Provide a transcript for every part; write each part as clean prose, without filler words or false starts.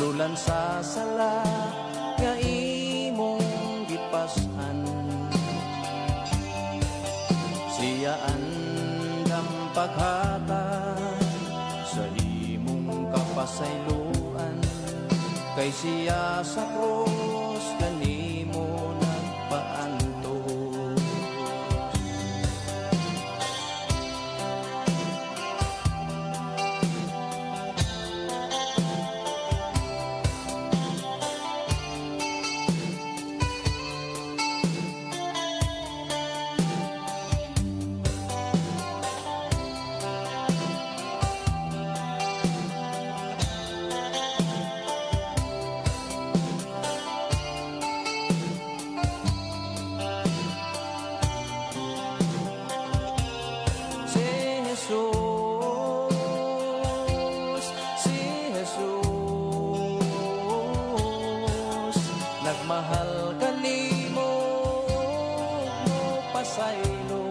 Lulan sa sala nga imong gipasan, siya andam paghata sa imong kapasayloan, kay siya sa krus kanimo nagpaanto. Nagmahal kanimo mo pasaylo,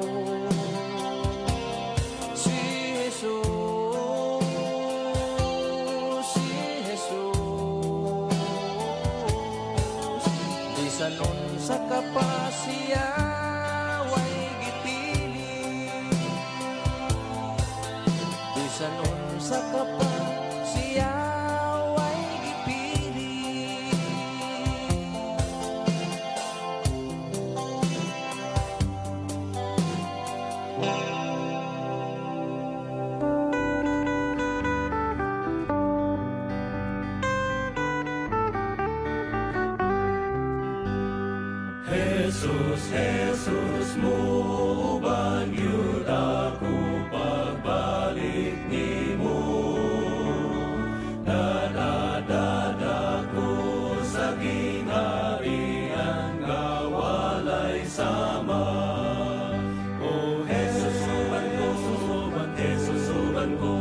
si Jesus, si Jesus. Bisan unsa ka pa siya way gipili, bisan unsa ka pa siya way gipili. Jesus, Jesus, muban yun ako pagbalik nimo. Dadadada ko sa gingharian nga walay sama. O Jesus, suban ko, susuban, Jesus, suban ko.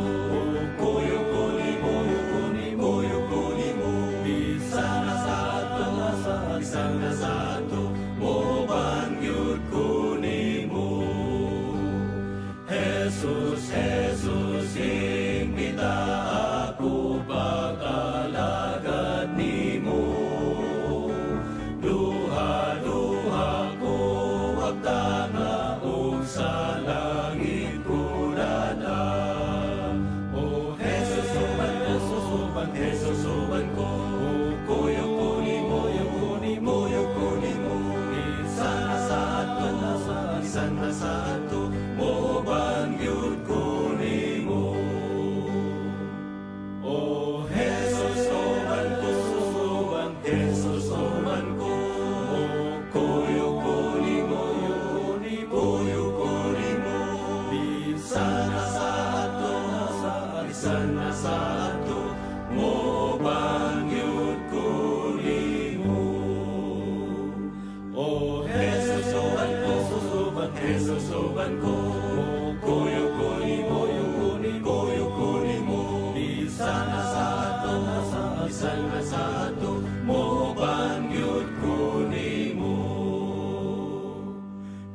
Kuyo ko nimo, kuyo ko nimo. Bisa na sa ato, bisa na sa ato. Moban yun ko nimo. Jesus, Jesus, imbita ako pag-alagad nimo. Duha-duha ko wagtana o sa langit ko dada. O Jesus, suban ko, susuban, Jesus, suban ko. Kuyo ko nimo, kuyo ko nimo. Sana sa ato, moban yun ko nimo. O Jesus, soban ko, susuban, Jesus, soban ko. Kuyo ko nimo, kuyo ko nimo. Sana sa ato, sana sa ato, moban yun ko nimo. O Jesus, soban ko, susuban, Jesus, soban ko. Kuyo ko nimo, kuyo ko nimo. Bisa na sa ato, bisa na sa ato, moban yun ko nimo.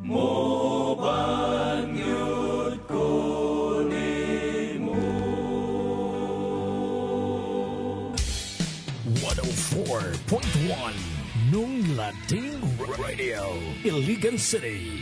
Moban yun ko nimo. 104.1 Nung Lating Radio, Iligan City.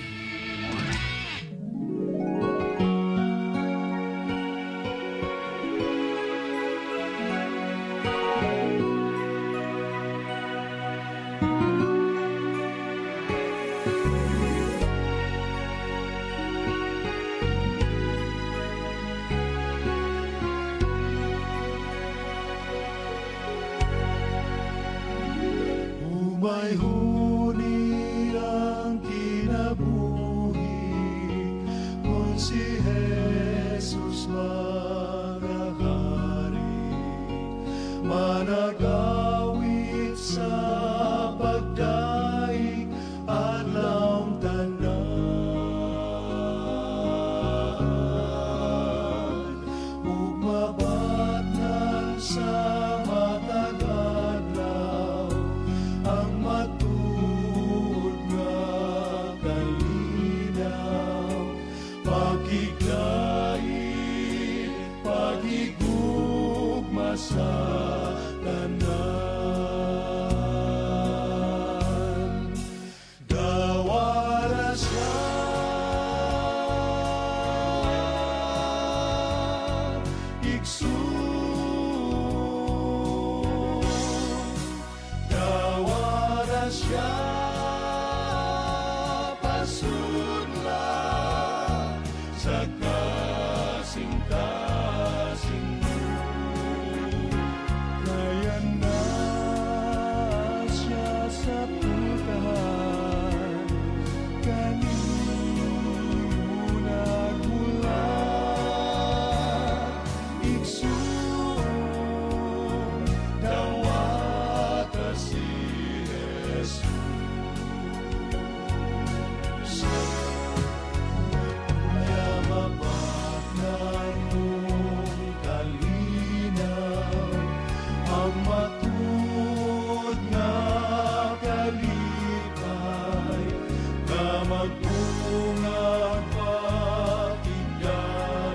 Umay huni ang kinabuhi kung si Jesus manahari, managawit sa pagdaig adlaw tanan, ug mabatnan sa matagadlaw ang matud nga kalinaw, pagkiklain, pagigugma sa tanan. ang matud nga kalipay, nga magtungag pakigyain,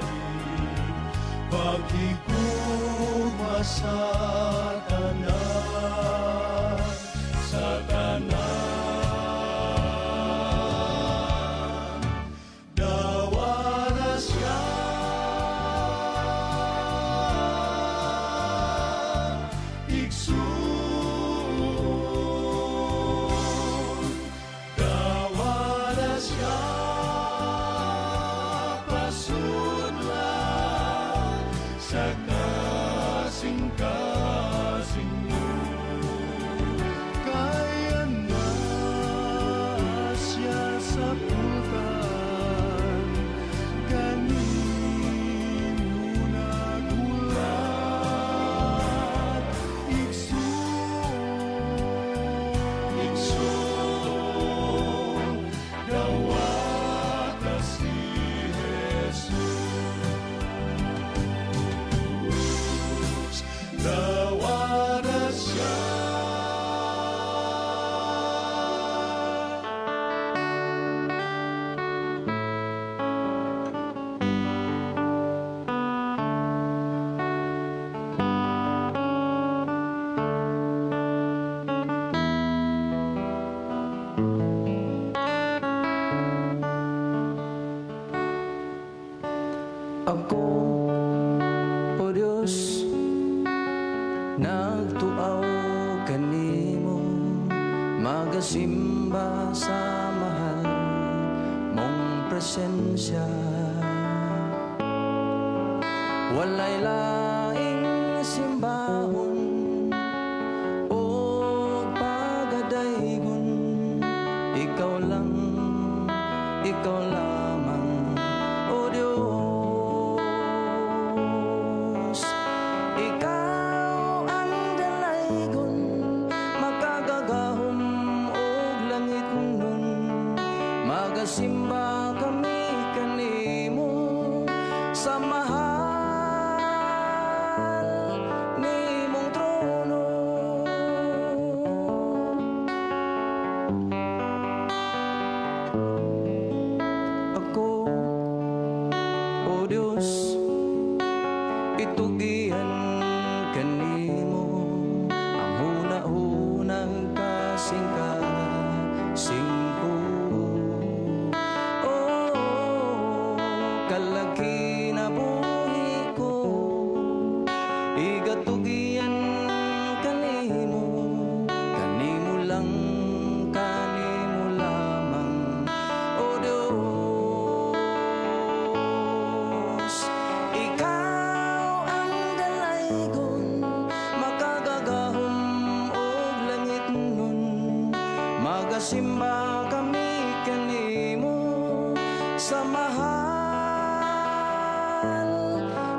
pakikuma sa tanan, sa tanan. Ako, O Diyos, nagtuaw kanimo, magasimba sa mahal mong presensya. Walay laing simbahon o pagadaygon, ikaw lang, ikaw lamang, O Diyos. Ikaw ang dalaygon, makagagahom og langit nun, magasimba kami kanimo sa mahal nimong trono. Ako, O Diyos, itugihan kanimo ang hunahunang kasing-kasingko. Oh, kalaki na buhi ko, igatugian kanimo, kanimo lang, kanimo lamang, O Diyos. Ikaw ang dalaygon, makagagahom og langit nun, magasimba kami kanimo sa mahal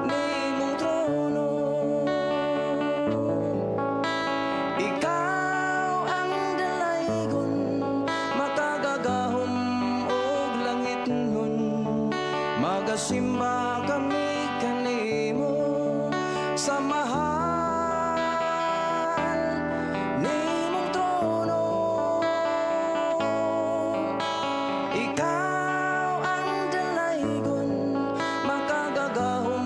nimong trono. Ikaw ang dalaygon, makagagahom og langit nun, magasimba kami kanimo sa mahal nimong trono. Ikaw ang dalaygon, makagagahom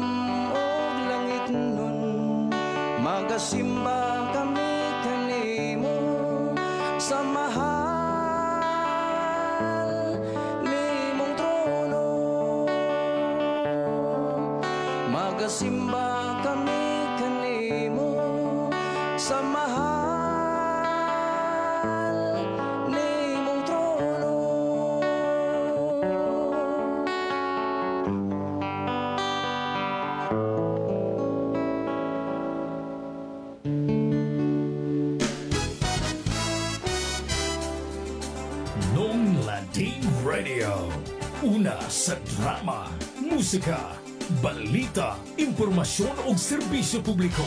og langit nun, magasimba kami kanimo sa mahal nimong trono. Magasimba kami kanimo sa mahal nimong trono. Nung Lading Radio. Una sa drama, musika, balita, impormasyon o serbisyo publiko.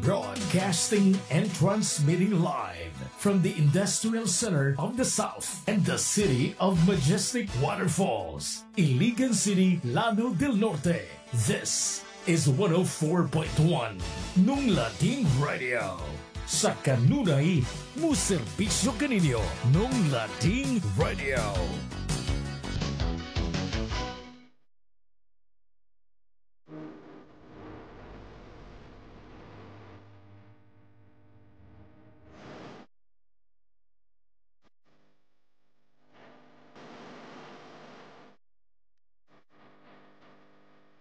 Broadcasting and transmitting live from the Industrial Center of the South and the City of Majestic Waterfalls, Iligan City, Llano del Norte. This is 104.1 Nung Lating Radio. Sa kanunay, muserbisyo kaninyo Nung Lating Radio.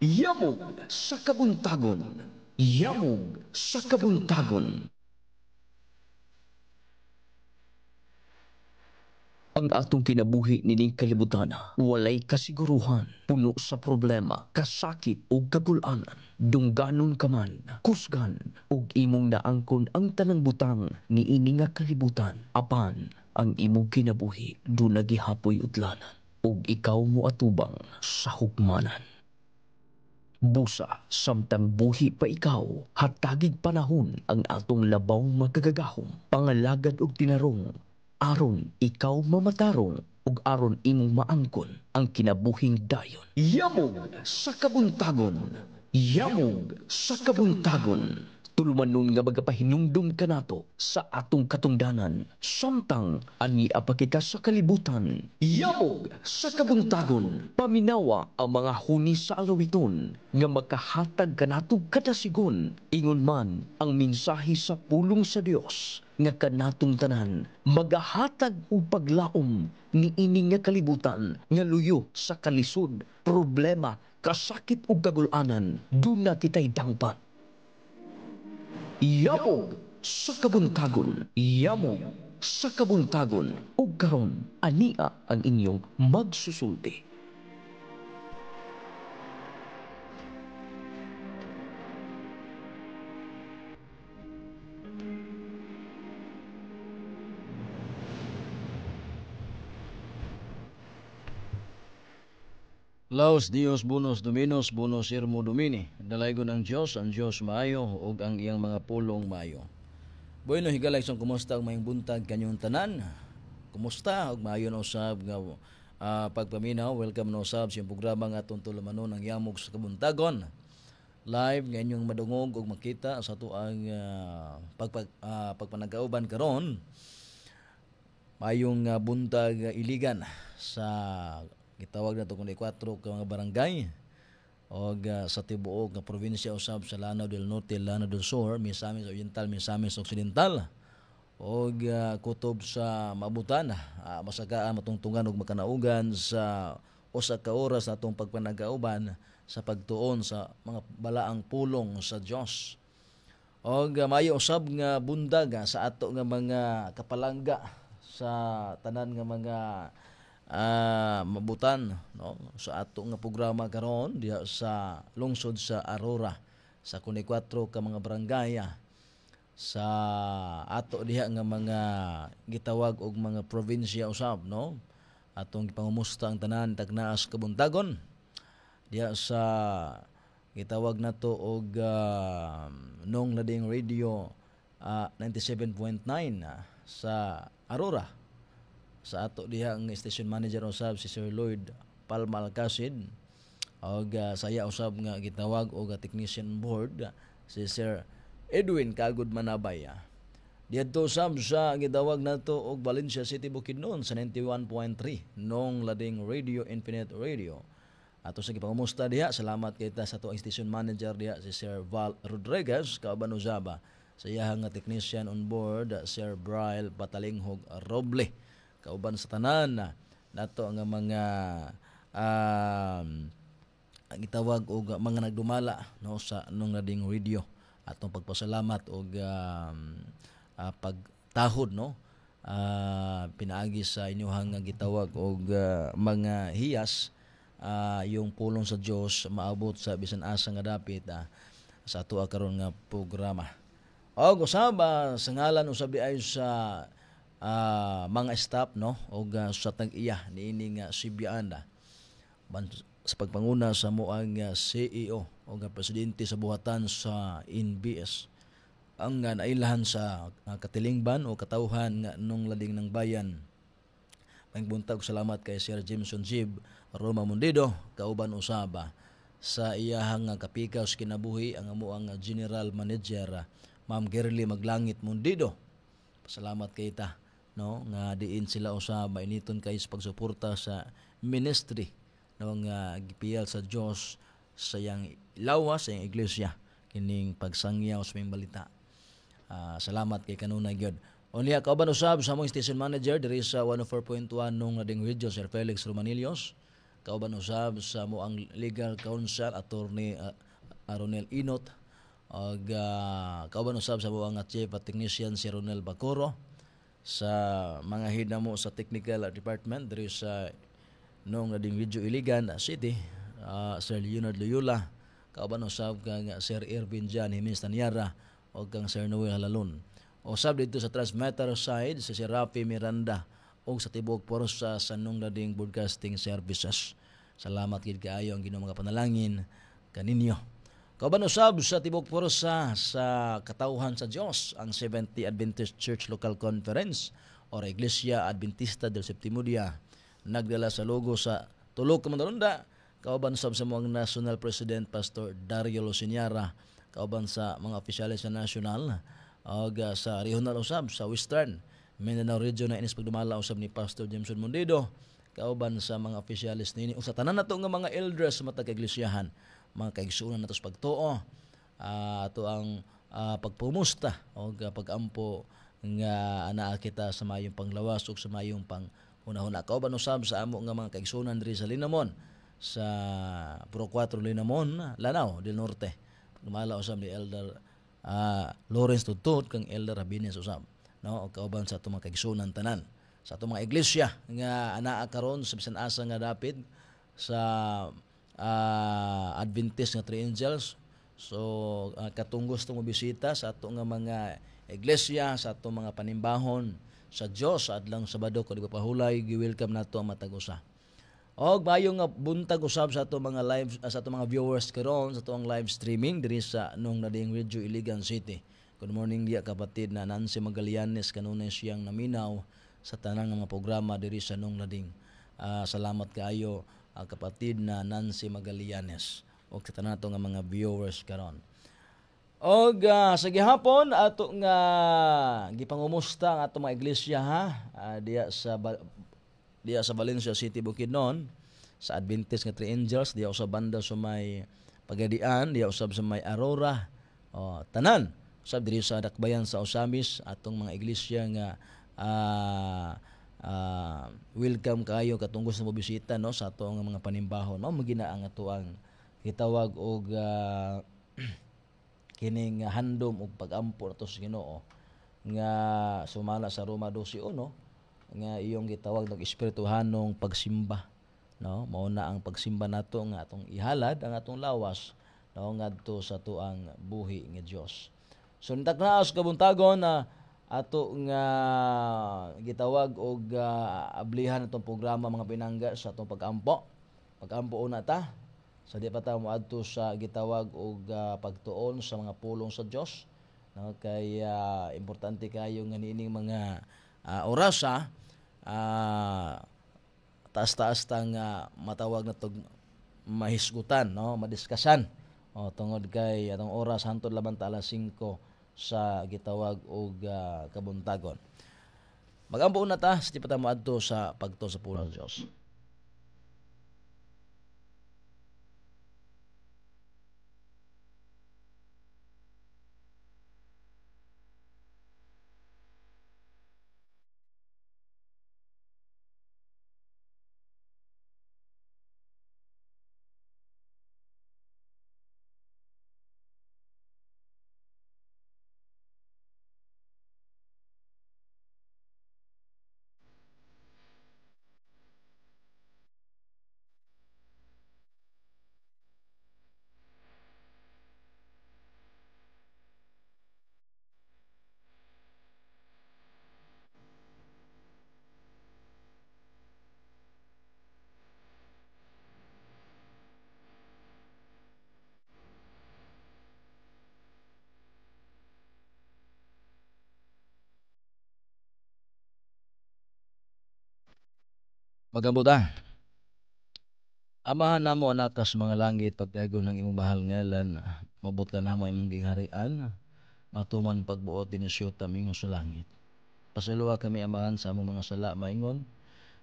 Yamog sa kabuntagon. Yamog sa kabuntagon. Ang atong kinabuhi nining kalibutan, walay kasiguruhan, puno sa problema, kasakit o kagulanan. Dungganon ka man, kusgan, ug imong naangkon ang tanang butang ni ini nga kalibutan. Apan, ang imong kinabuhi, do nagihapoy udlanan, ug ikaw mo atubang sa hugmanan. Busa, samtang buhi pa ikaw, hatagig panahon ang atong labaw magagagahom, pangalagad og tinarong, aron ikaw mamatarong, ug aron imong maangkon ang kinabuhing dayon. Yamog sa kabuntagon! Yamog sa kabuntagon! Tulumanon nga magapahinumdum ka nato sa atong katungdanan, samtang ani apakita sa kalibutan. Yamog sa kabuntagon! Paminawa ang mga huni sa alawiton, nga makahatag ka nato kadasigon. Ingon man ang mensahe sa pulong sa Dios, nga kanatong tanan, magahatag o paglaom ni ini nga kalibutan, nga luyo sa kalisod, problema, kasakit o kagulanan, doon na kita'y dangpat. Yamog sa kabuntagon. Yamog sa kabuntagon. Ug karon ania ang inyong magsusulti. Laos Dios bunos dominos bunos irmo domini. Dalaygon ang Dios maayo ug ang iyang mga pulong maayo. Bueno higalay song kumusta og mayong buntag kanyong tanan. Kumusta og maayo na usab nga pagpaminaw. Welcome na usab sa programa nga atong tulumanon ang Yamog sa Kabuntagon. Live nga inyong madungog og makita sa ato ang pagpanagauban karon. Mayong buntag iligan sa gitawag na ito kung 4 ka mga barangay o sa tibuok na probinsya usab sa Lanao del Norte, Lanao del Sur, Misamis Oriental, Misamis Occidental o kutob sa Mabutan, masagaan matungtungan o makanaugan sa usa ka oras na itong pagpanagauban sa pagtuon sa mga balaang pulong sa Dios. O mayo usab nga bundag sa ato nga mga kapalangga sa tanan nga mga mabutan no sa ato nga programa karon diha sa lungsod sa Aurora sa 4 ka mga barangay sa ato diha nga mga gitawag og mga probinsya usab no atong gipangumusta ang tanan tagnaas kabuntagon diha sa gitawag nato og Nung Lading Radio 97.9 sa Aurora. Sa ato diha ang station manager usab si Sir Lloyd Palma Alcacid og saya usab nga gitawag og technician board si Sir Edwin Kagud Manabay. Didto usab sa gitawag nato og Valencia City Bukidnon sa 91.3 Nung Lading Radio Infinite Radio. Ato sa gipangumusta diha, salamat kita sa ato ang station manager diha si Sir Val Rodriguez kauban usaba sa iyang technician on board Sir Brian Patalinghog Roble. Kauban sa tanan nato nga mga gitawag og mga nagdumala no sa Nung Lading Radio atong pagpasalamat og pagtahod no pinaagi sa inyong nga gitawag og mga hiyas yung pulong sa Dios maabot sa bisan asa nga dapit sa ato karon nga programa. Og usab sa ngalan usab ay sa mga staff no og sa tag-iya niini nga CBN sa pagpanguna sa moang CEO o presidente sa buhatan sa NBS ang nailahan sa katilingban o katawhan nga Nung Lading ng Bayan. May buntag salamat kay Sir Jameson Jib Roma Mundido kauban usaba sa iyahang kapikaw sa kinabuhi ang amo ang General Manager Ma'am Gerly Maglangit Mundido. Pasalamat kay ta no nga diin sila usab mainiton kay sa pagsuporta sa ministry no nga gipiyal sa Dios sa yang lawas sa yang iglesia kining pagsangyaw sa mga balita. Salamat kay kanunay gyud. Unya kauban usab sa among station manager diri sa 104.1 nung Nading Radio Sir Felix Romanillos. Kauban usab sa mo ang legal counsel attorney Ronel Inot ug kauban usab sa mo ang chief technician si Ronel Bacoro sa mga hinamo sa technical department diri sa nung Nading Radio Iligan City, Sir Leonard Loyola, kauban usab kang Sir Irvin Jan Jimenez Tanyara o kang Sir Noel Halalon. Usab dito sa transmitter side si Sir Rafi Miranda o sa tibok porsa sa nung Nading Broadcasting Services. Salamat gid kaayo ang Ginoo mga panalangin kaninyo. Kauban usab sa tibok porsa sa katawhan sa Dios ang 70 Adventist Church Local Conference o Iglesia Adventista del Séptimo Día nagdala sa logo sa tulo ka mandarunda. Kauban usab sa mga National President Pastor Dario Losiniara, kauban sa mga opisyalis sa national o sa regional usab sa Western Mindanao Region na inis pagdumala usab ni Pastor Jameson Mundido, kauban sa mga opisyalis nini usa tanan nato nga mga elders sa matag kaiglesiyahan, mga kaigsuonan nato sa pagtuo, ato ang pagpumusta o pagampo nga anaa kita sa mayong panglawas ug sa mayong panghunahuna. Kauban usab sa amo nga mga kaigsuonan diri sa Linamon sa Pro 4 Linamon, Lanao del Norte. Dumala usab ni Elder Lawrence Tutut kang Elder Rabines usab, no, o kauban sa atong mga kaigsuonan tanan sa atong mga iglesia nga anaa karon sa bisan asa nga dapit sa Adventist nga Three Angels. So katong gusto mo bisita sa ato nga mga iglesia, sa ato mga panimbahon sa Dios sa adlang Sabado kung di pa pahulay, gi-welcome nato ang matag usa. Og bayo nga buntag usab sa ato mga live sa ato mga viewers karon sa atong live streaming diri sa nung Nading Radio Iligan City. Good morning dia kapatid na Nancy Magallanes kanunay siyang naminaw sa tanang mga programa diri sa nung Nading. Salamat kaayo kapatid na Nancy Magallanes o sa tanan nato nga mga viewers karon. Og sa gihapon ato nga gipangumusta ang ato mga iglesia diya sa Valencia City, Bukidnon, sa Adventist nga Three Angels, diya usab banda sa may Pagadian, diya usab sa may Aurora, tanan usab diri sa Dakbayan sa Osamis atong mga iglesia nga welcome kayo katong gusto mo bisita no sa ato nga mga panimbahon. Mao magina ang ato ang gitawag og kining handom og pag-ampo nato sa Ginoo nga sumala sa Roma 12:1 nga iyong gitawag ng espirituhanong pagsimba, no, mao na ang pagsimba nato nga atong ihalad ang atong lawas no ngadto sa tuang buhi nga Dios. So nitagnaas kabuntagon na ato nga gitawag og ablihan atong programa mga pinangga sa atong pag-ampo una ta sa di pa ta moadto sa gitawag og pagtuon sa mga pulong sa Dios, no, kay importante kayo nga niining mga oras taas-taas tang matawag na tog mahisgutan, no, madiskasan tungod kay atong oras hantod laban ta alas 5 sa gitawag og kabuntagon. Magampo na ta sa tipata moadto sa pagtuo sa pulong sa Dios. Magambo ta. Amahan namo anak kas mga langit pagdagon ng imong bahal ngalan. Mabot ka namo imong gingharian. Matuman pagbuot din siyota mingon sa langit. Pasaluwa kami amahan sa among mga sala maingon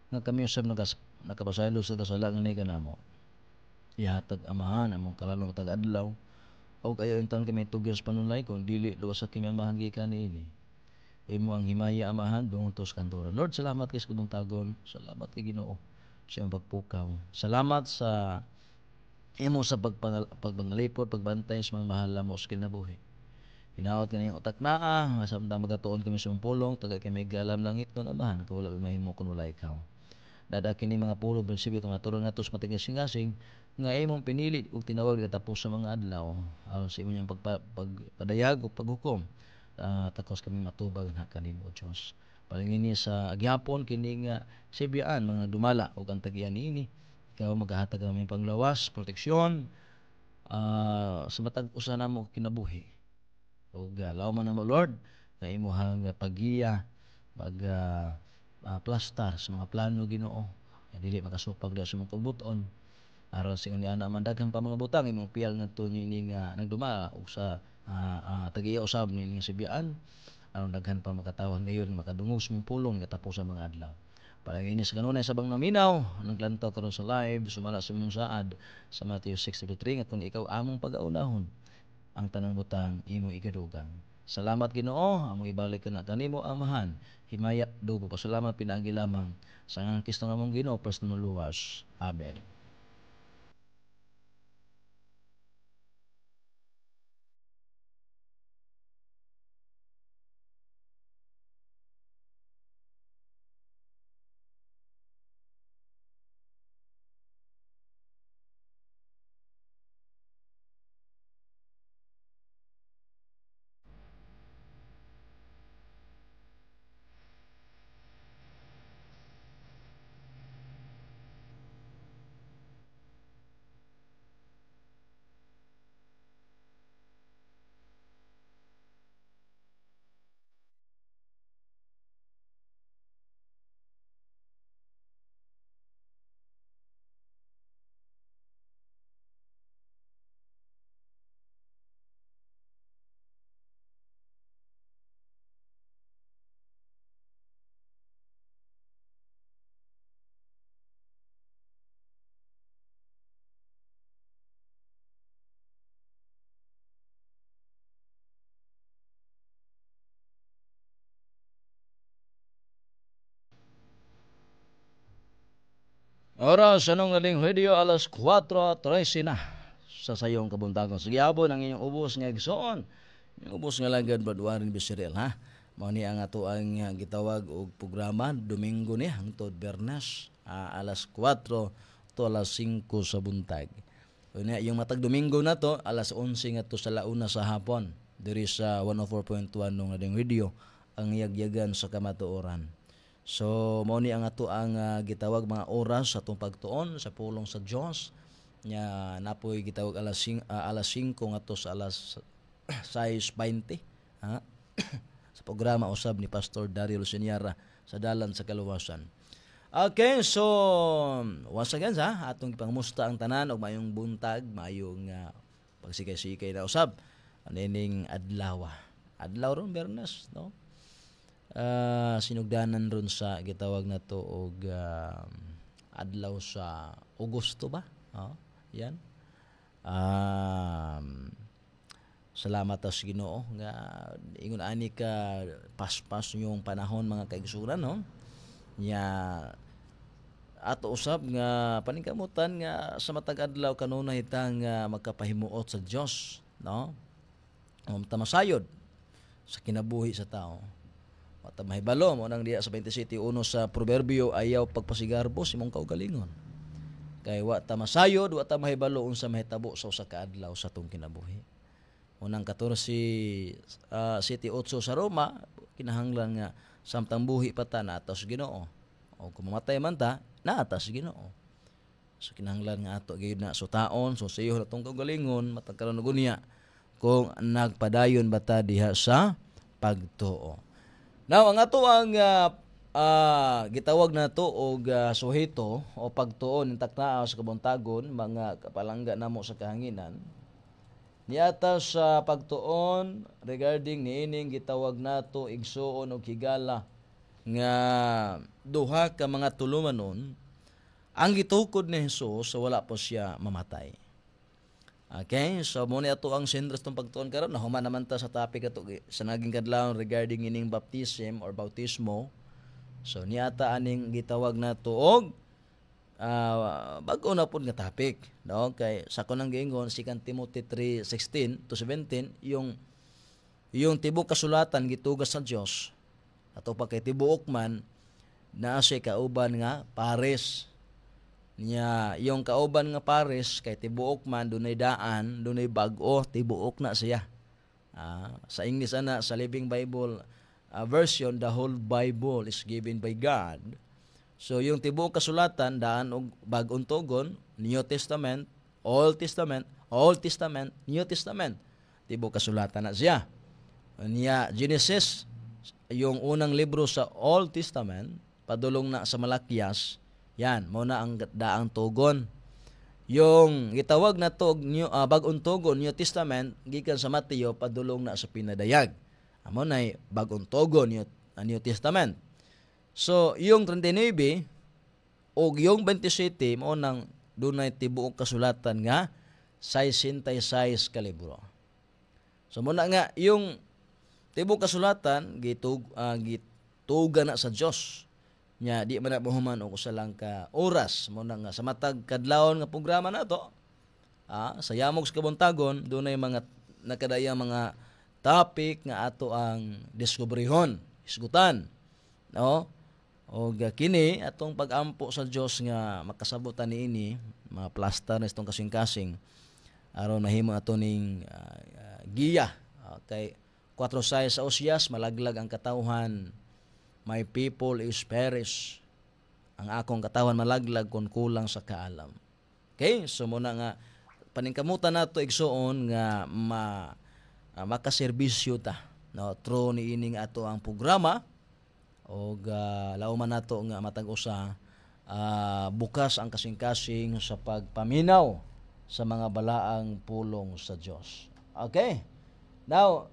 nga kami usab nakapasaylo sa sala nga ni kanamo. Ihatag amahan among kalalong tag-adlaw. O kayo intan kami tugyas panulay kung dili luwas sa kami amahan gikan niini. Imo ang himaya amahan dungon tos kanturan. Lord, salamat kay sa kudong tagon. Salamat kay Ginoo sa iyong pagpukaw. Salamat sa imo sa pagpangalipod, pagbantay sa mga mahal mo sa kinabuhi. Hinaot ka niyang utak naa, masamdang magatuon kami sa pulong, taga kami galam langit nun amahan, kawala mahimo kung wala ikaw. Dadakin ni mga pulo, prinsipyo, itong naturon nga tos matigasing-gasing, nga imong pinili ug tinawag katapos sa mga adlaw, aron sa imong pagpadayag o paghukom, takos kami matubag na kanimo, Diyos. Palingini sa agyapon kini nga sibiyaan mga dumala ug ang tagian niini ikaw maghahatag kami panglawas proteksyon sa matag usa namo kinabuhi ug law man namo Lord nga imong paggiya plastar sa mga plano Ginoo dili makasupag sa mga pagbuton aron sa ingon ana man daghang pa mga butang imong piyal ngadto niini nga nagdumala ug sa tagiya usab niini nga sibiyaan aron daghan pa makatawag ngayon makadungos mong pulong katapos sa mga adlaw. Palagi sa kanunay sabang naminaw naglantaw karon sa live sumala sa imong saad sa Matthew 6:33 nga kung ikaw among pag-aunahon ang tanang butang imo igadugang. Salamat Ginoo among ibalik kana kanimo amahan himaya dugo pasalamat pinaagi lamang sa ngang Kristo nga among Ginoo personal luwas. Amen. Oras anong naling radio alas 4:13 na sa sayong kabuntagon. Sige abon ang inyong ubos nga igsoon. Yung ubos nga langgad Badwarin Bisirel ha. Mao ni ang ato ang gitawag og programa Domingo ni hangtod Biyernes alas 4 to alas 5 sa buntag. Unya yung matag Domingo na to alas 11 ngadto sa launa sa hapon diri sa 104.1 nung nading radio ang yagyagan sa kamatuoran. So mao ni ang ato ang gitawag mga oras sa atong pagtuon sa pulong sa Dios nya napoy gitawag alas 5 ngadto sa alas 6:20 ha sa programa usab ni Pastor Daryl Senyara sa dalan sa kaluwasan. Okay, so once again sa atong ipangmusta ang tanan og mayong buntag, mayong pagsikay-sikay na usab anining adlaw. Adlaw ron Biyernes, no? Sinugdanan ron sa gitawag na to og adlaw sa Agosto ba? Yan. Salamat sa Ginoo nga ingon ani ka paspas yung panahon mga kaigsuran no. Nya ato usab nga paningkamutan nga sa matag adlaw kanunay itang magkapahimuot sa Dios, no? Tamasayod sa kinabuhi sa tao. At mahibalo mo nang diya sa 27:1 sa proverbio ayaw pagpasigarbo imong kaugalingon. Kay wa ta masayod, wa ta mahibalo unsa mahitabo sa usa ka adlaw sa tong kinabuhi. Unang 14:7-8 sa Roma kinahanglan nga samtang buhi pa ta naatas Ginoo. O kung mamatay man ta, naatas Ginoo. So kinahanglan nga ato gyud na sutaon so sayo natong kaugalingon matag karon og unya kung nagpadayon ba ta diha sa pagtuo. Now, ang ato ang gitawag na to og suhito o pagtuon ng taknaaw sa kabuntagon mga kapalangga namo sa kahanginan. Niata sa pagtuon regarding niining gitawag nato igsuon og higala nga duha ka mga tulumanon ang gitukod ni Hesus sa wala pa siya mamatay. Okay, so muna ato ang sentro sa pagtuon karon. Nahuman naman ta sa topic ato sa naging kadlawon regarding ining baptism or bautismo. So niata aning gitawag nato og bag-o na pud nga topic, no? Kay sa kunang giingon si Timothy 3:16 to 17 yung tibok kasulatan gitugas sa Dios ato pa kay tibuok man naa siya kauban nga pares niya. Yung kauban nga pares kay tibuok man dunay daan, dunay bag-o, tibuok na siya. Sa English ana sa Living Bible version, the whole Bible is given by God. So yung tibuok kasulatan daan og bag-ong tugon, New Testament, Old Testament, New Testament. Tibuok kasulatan na siya. Niya Genesis, yung unang libro sa Old Testament, padulong na sa Malakias, yan mo na ang daang tugon. Yung gitawag na to bag-ong tugon, New Testament, gikan sa Mateo, padulong na sa pinadayag. Amo na bag-ong tugon, New Testament. So yung 39 o yung 27 mo nang dunay tibuok kasulatan nga 66 ka libro. So muna nga yung tibuok kasulatan gituga na sa Dios. Nya di man na mahuman og usa lang ka oras mo nga sa matag kadlawon nga programa nato. Sa yamog sa kabuntagon dunay mga nakadayang mga topic nga ato ang diskubrihon, isgutan, no? O kini atong pag-ampo sa Dios nga makasabutan niini mga plaster na itong kasing-kasing aron mahimo ato ning giya. Kay 4:6 sa Oseas, malaglag ang katawhan, my people is perish. Ang akong katawhan malaglag kung kulang sa kaalam. Okay, so muna nga paningkamutan nato igsuon nga makaserbisyo ta, no, through niining ato ang programa og lauman nato nga matag usa bukas ang kasing-kasing sa pagpaminaw sa mga balaang pulong sa Dios. Okay, now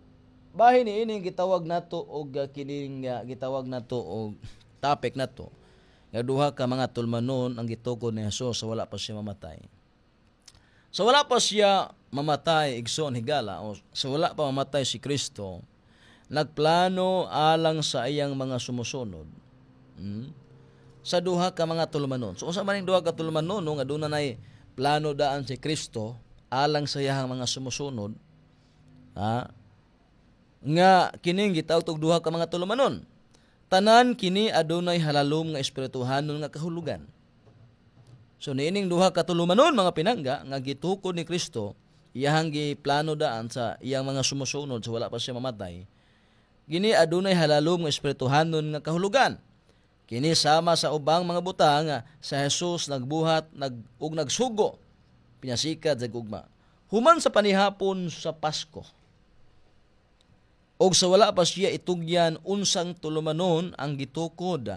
bahin niining gitawag nato og kining gitawag nato og topic nato nga duha ka mga tulmanon ang gitukod ni Hesus sa wala pa siya mamatay. Sa wala pa siya mamatay igsoon higala o sa wala pa mamatay si Kristo, nagplano alang sa iyang mga sumusunod sa duha ka mga tulmanon. So usa man ning duha ka tulmanon nga aduna nay plano daan si Kristo alang sa iyang mga sumusunod, nga kining gitawag og duha ka mga tulmanon. Tanan kini adunay halalom nga espirituhanon nga kahulugan. So niining duha ka tulumanon mga pinangga nga gitukod ni Kristo, iyang giplano daan sa iyang mga sumusunod sa wala pa siya mamatay. Kini adunay halalom nga espirituhanon nga kahulugan. Kini sama sa ubang mga butang nga sa Hesus nagbuhat ug nagsugo pinasikat sa gugma. Human sa panihapon sa Pasko. Og sa wala pa siya itugyan unsang tulumanon ang gitukod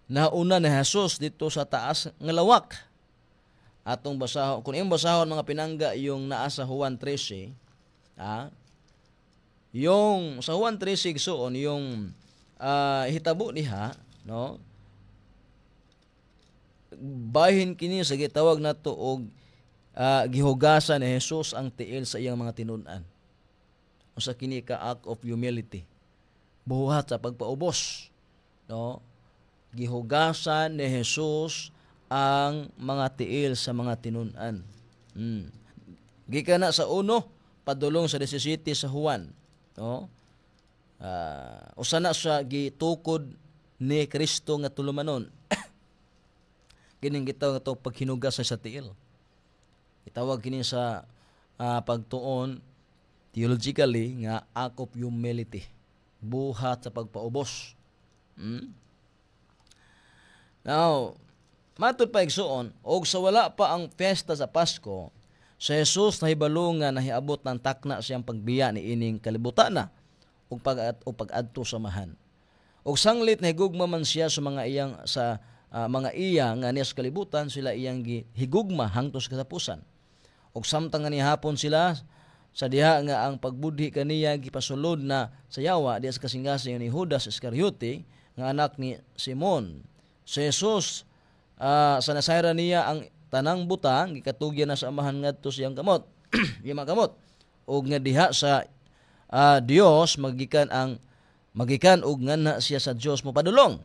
na una ni Hesus dito sa taas nga lawak. Atong basahon, kung imong basahon mga pinangga yung naa sa Juan 13, yung sa Juan 13 igsoon yung hitabo niha, no? Bahin kini sa gitawag nato og gihugasan ni Hesus ang tiil sa iyang mga tinun-an. Usa kini ka act of humility. Buhat sa pagpaubos, no? Gihugasan ni Hesus ang mga tiil sa mga tinun-an. Gikan na sa 1 padulong sa 17 sa Juan, no? Usa na sa gitukod ni Kristo nga tulumanon. Kining gitawag ato paghinugas sa tiil. Itawag kini sa pagtuon theologically nga act of humility. Buhat sa pagpaubos. Now, matud pa igsuon, og sa wala pa ang fiesta sa Pasko, sa Hesus nahibalo nga nahiabot ng takna siyang pagbiya ni ining kalibutan na ug pag-adto samahan. Og sanglit na higugma man siya sa mga iyang mga iya nga niya sa kalibutan, sila iyang higugma hangtod sa katapusan. Og samtang nga nihapon sila sa diha nga ang pagbudhi kaniya gipasulod na sa yawa diha sa kasing-kasing ni Judas Iscariote nga anak ni Simon. Si Jesus sa nasayra niya ang tanang butang gikatugyan na sa amahan ngadto siyang kamot. Iyang kamot. Og nga diha sa Dios magikan og nganha siya sa Dios mopadulong.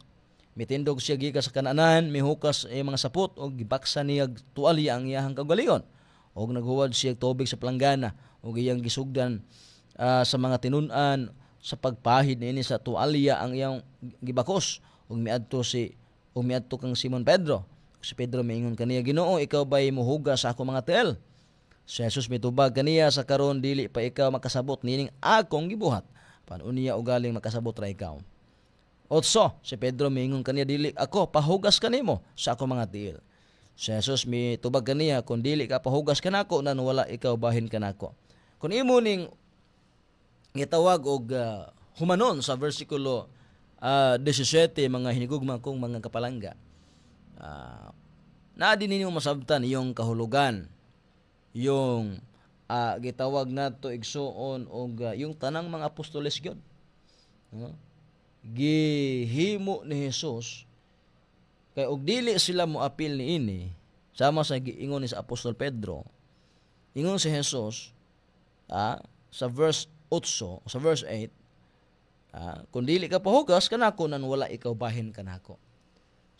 Mitindog siya gikan sa kananan, mihukas mga sapot og gibaksa niya tualya ang iyahang kaugalingon. Og naghuwad siya tubig sa palanggana og iyang gisugdan sa mga tinun-an sa pagpahid niini sa tualya ang iyang gibakos og miadto kang Simon Pedro. Si Pedro miingon kaniya, Ginoo, ikaw ba'y muhugas sa ako mga tiil? Si Jesus mitubag kaniya, sa karon dili pa ikaw makasabot nining akong gibuhat. Paano niya ugaling makasabot ra ikaw? Otso, si Pedro miingon kaniya, dili ako pahugas kanimo sa ako mga tiil. Si Jesus mitubag kaniya, kung dili ka pahugas kanako nan wala ikaw bahin kanako. Kung imo ning gitawag og humanon sa versikulo 17 mga hinigugma kong mga kapalangga. Na din ninyo masabtan yung kahulugan, yung gitawag nato igsuon og yung tanang mga apostoles gyud. Gihimo ni Jesus kay og dili sila moapil niini sama sa giingon ni sa apostol Pedro. Ingon si Jesus sa verse 8, sa verse 8, kung dili ka pahugas kanako nan wala ikaw bahin kanako.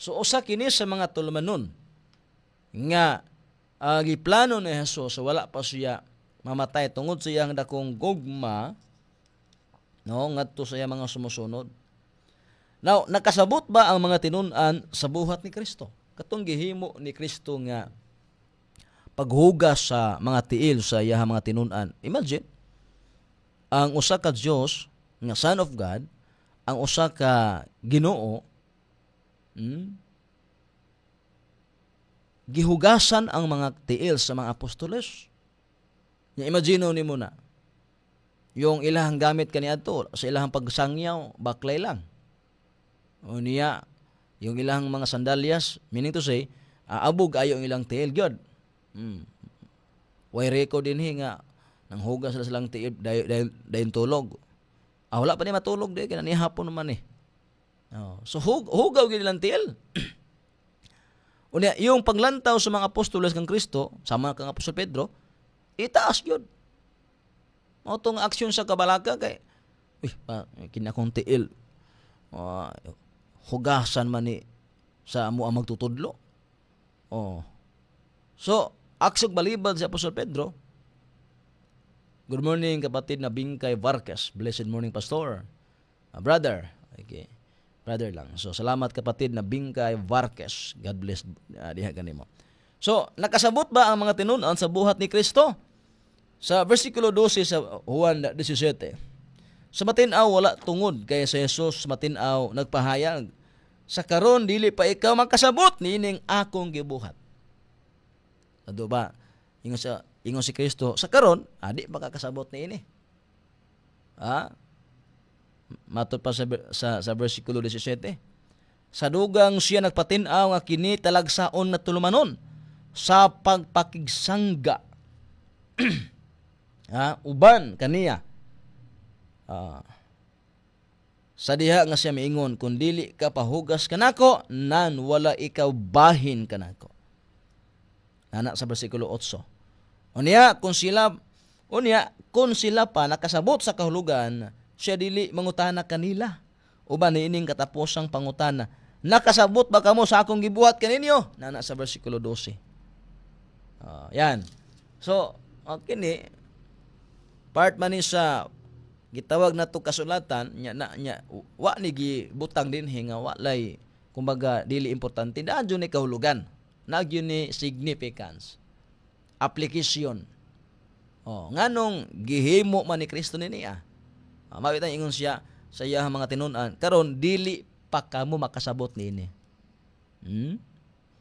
So usa kini sa mga tulumanon nga giplano ni Jesus wala pa siya mamatay tungod sa iyang dakong gugma ngadto sa iyang mga sumusunod. Now, nakasabot ba ang mga tinun-an sa buhat ni Kristo? Katong gihimo ni Kristo nga paghugas sa mga tiil sa iyang mga tinun-an. Imagine, ang usa ka Dios nga Son of God, ang usa ka Ginoo, gihugasan ang mga tiil sa mga apostoles. Imagine nimo na, yung ilahang gamit kaniadto sa ilahang pagsangyaw, baklay lang. O niya, yung ilahang mga sandalyas, meaning to say, abog ayo ang ilang tiil gyud. Way record din nga nang hugas sila silang tiil dayon tulog. Wala pa ni matulog di kaya hapon naman eh. So hugaw gyud ilang tiil. Unya yung paglantaw sa mga apostoles kang Kristo, sama kang apostol Pedro, itaas gyud. Mao tong aksyon sa kabalaka kay kinakong tiil. Hugasan man ni sa amo ang magtutudlo. So, aksog balibad si Apostol Pedro. Good morning kapatid na Bingkay Vargas. Blessed morning pastor. Brother. Okay. Brother lang. So, salamat kapatid na Bingkay Vargas. God bless diha kanimo. So, nakasabot ba ang mga tinun-an sa buhat ni Kristo? Sa versikulo 12 sa Juan 17. Sa matinaw wala tungod kay sa Jesus matinaw nagpahayag. Sa karon dili pa ikaw makasabot nining akong gibuhat. Ado ba? Ingon si Kristo, sa karon adi makakasabot niini. Matod pa sa bersikulo 17. Sa dugang siya nagpatinaw nga kini talagsaon na tulumanon sa pagpakigsangga. Uban kaniya. Sa diha nga siya miingon, kung dili ka pahugas kanako, nan wala ikaw bahin kanako. Nana sa bersikulo 8. Unya kung sila pa nakasabot sa kahulugan, siya dili mangutana kanila. Uban niining katapusang pangutana, nakasabot ba kamo sa akong gibuhat kaninyo? Nana sa bersikulo 12. Yan. So, kini part man ni sa gitawag na to kasulatan nya wa ni gibutang din nga walay kumbaga dili importante daan jud ni kahulugan nagyo ni significance application nganong gihimo man ni Kristo niya mabitang ingon siya sa iyang mga tinun-an karon dili pa kamo makasabot niini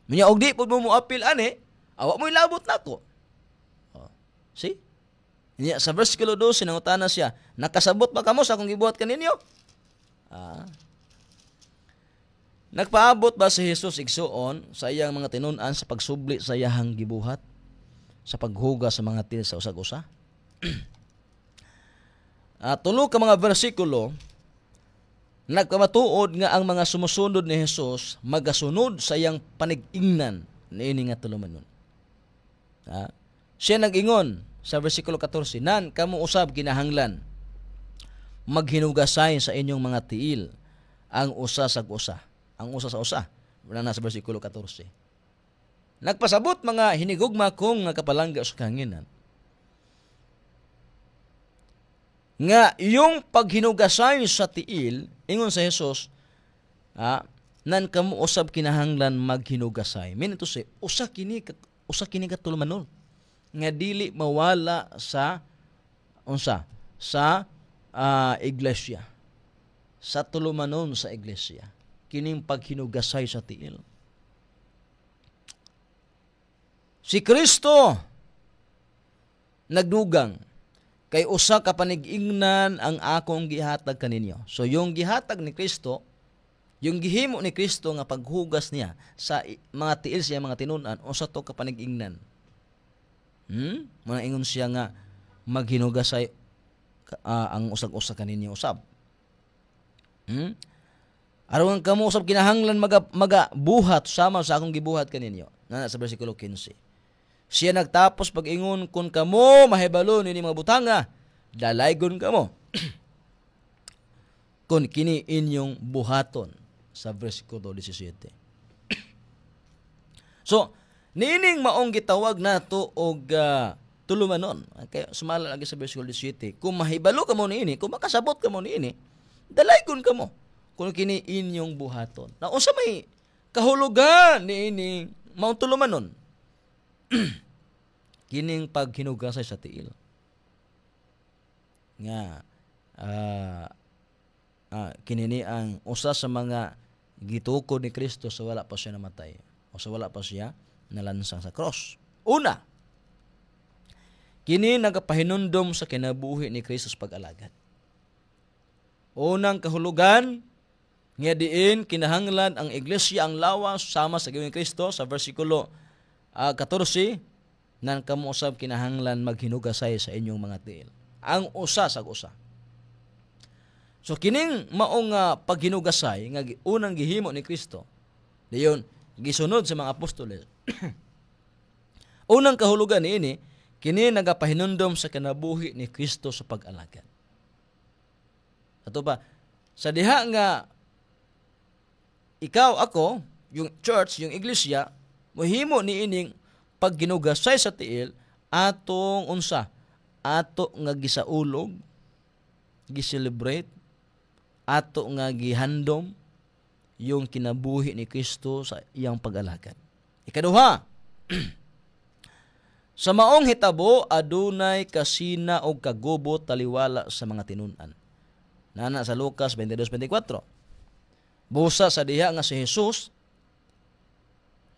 Minya og di pud mo apil ani awa mo ilabot nako see. Sa versikulo 12, nangutana siya, nakasabot ba kamo sa akong gibuhat kaninyo? Nagpaabot ba si Jesus igsuon sa iyang mga tinun-an sa pagsubli sa iyahang gibuhat sa paghuga sa mga tiil sa usag-usa? Tulo ka mga bersikulo nagpamatuod nga ang mga sumusunod ni Jesus magasunod sa iyang panig-ingnan niini nga tulumanon. Siya nag-ingon sa bersikulo 14, nan kamo usab kinahanglan maghinugasay sa inyong mga tiil ang usa sa usa. Ang usa sa usa. Wala na sa bersikulo 14. Nagpasabot mga hinigugma kong nga kapalangga sa kahanginan. Nga yung paghinugasay sa tiil, ingon sa Jesus, nan kamo usab kinahanglan maghinugasay. Mean ito si usa kini katulumanon nga dili mawala sa iglesia. Sa tulumanon sa iglesia. Kining paghinugasay sa tiil. Si Kristo nagdugang kay usa ka panig-ingnan ang akong gihatag kaninyo. So yung gihatag ni Kristo, yung gihimo ni Kristo nga paghugas niya sa mga tiil siya mga tinun-an, usa to ka panig-ingnan. Mga ingon siya nga maghinugasay ang usag-usa kaninyo usab. Aron kamo usab kinahanglan magabuhat sama sa akong gibuhat kaninyo. Nana sa bersikulo 15. Siya nagtapos pag-ingon kun kamo mahibalo nini mga butanga, dalaygon kamo. Kun kini inyong buhaton sa bersikulo 17. So, nining maong gitawag nato og tulumanon. Kaya sumala lagi sa bersikulo 17, kung mahibalo kamo niini, kung makasabot kamo niini, dalaygon kamo. Kung kini inyong buhaton. Na unsa may kahulugan niini maong tulumanon? Kining paghinugasay sa tiil. Nga kinini ang usa sa mga gitukod ni Kristo sa wala pa siya namatay o sa wala pa siya nalansang sa cross. Una, kini nagapahinundom sa kinabuhi ni Kristo sa pag-alagad. Unang kahulugan, nga diin kinahanglan ang iglesia ang lawas sama sa gawing Kristo sa bersikulo 14, nan kamo usab kinahanglan maghinugasay sa inyong mga tiil. Ang usa sa usa. So kining maong paghinugasay nga unang gihimo ni Kristo, diyon gisunod sa mga apostoles. Unang kahulugan niini kini nagapahinundom sa kinabuhi ni Kristo sa pag-alagad. Ato pa sa diha nga ikaw, ako, yung church, yung iglesia, mohimo ni ining pagginugasay sa tiil atong unsa, ato nga gisaulog, giselebrate, ato nga gihandom yung kinabuhi ni Kristo sa iyang pag-alagad. Ikaduha, sa maong hitabo adunay kasina og kagubot taliwala sa mga tinun-an. Nana sa Lucas 22:24. Busa sa diha nga si Jesus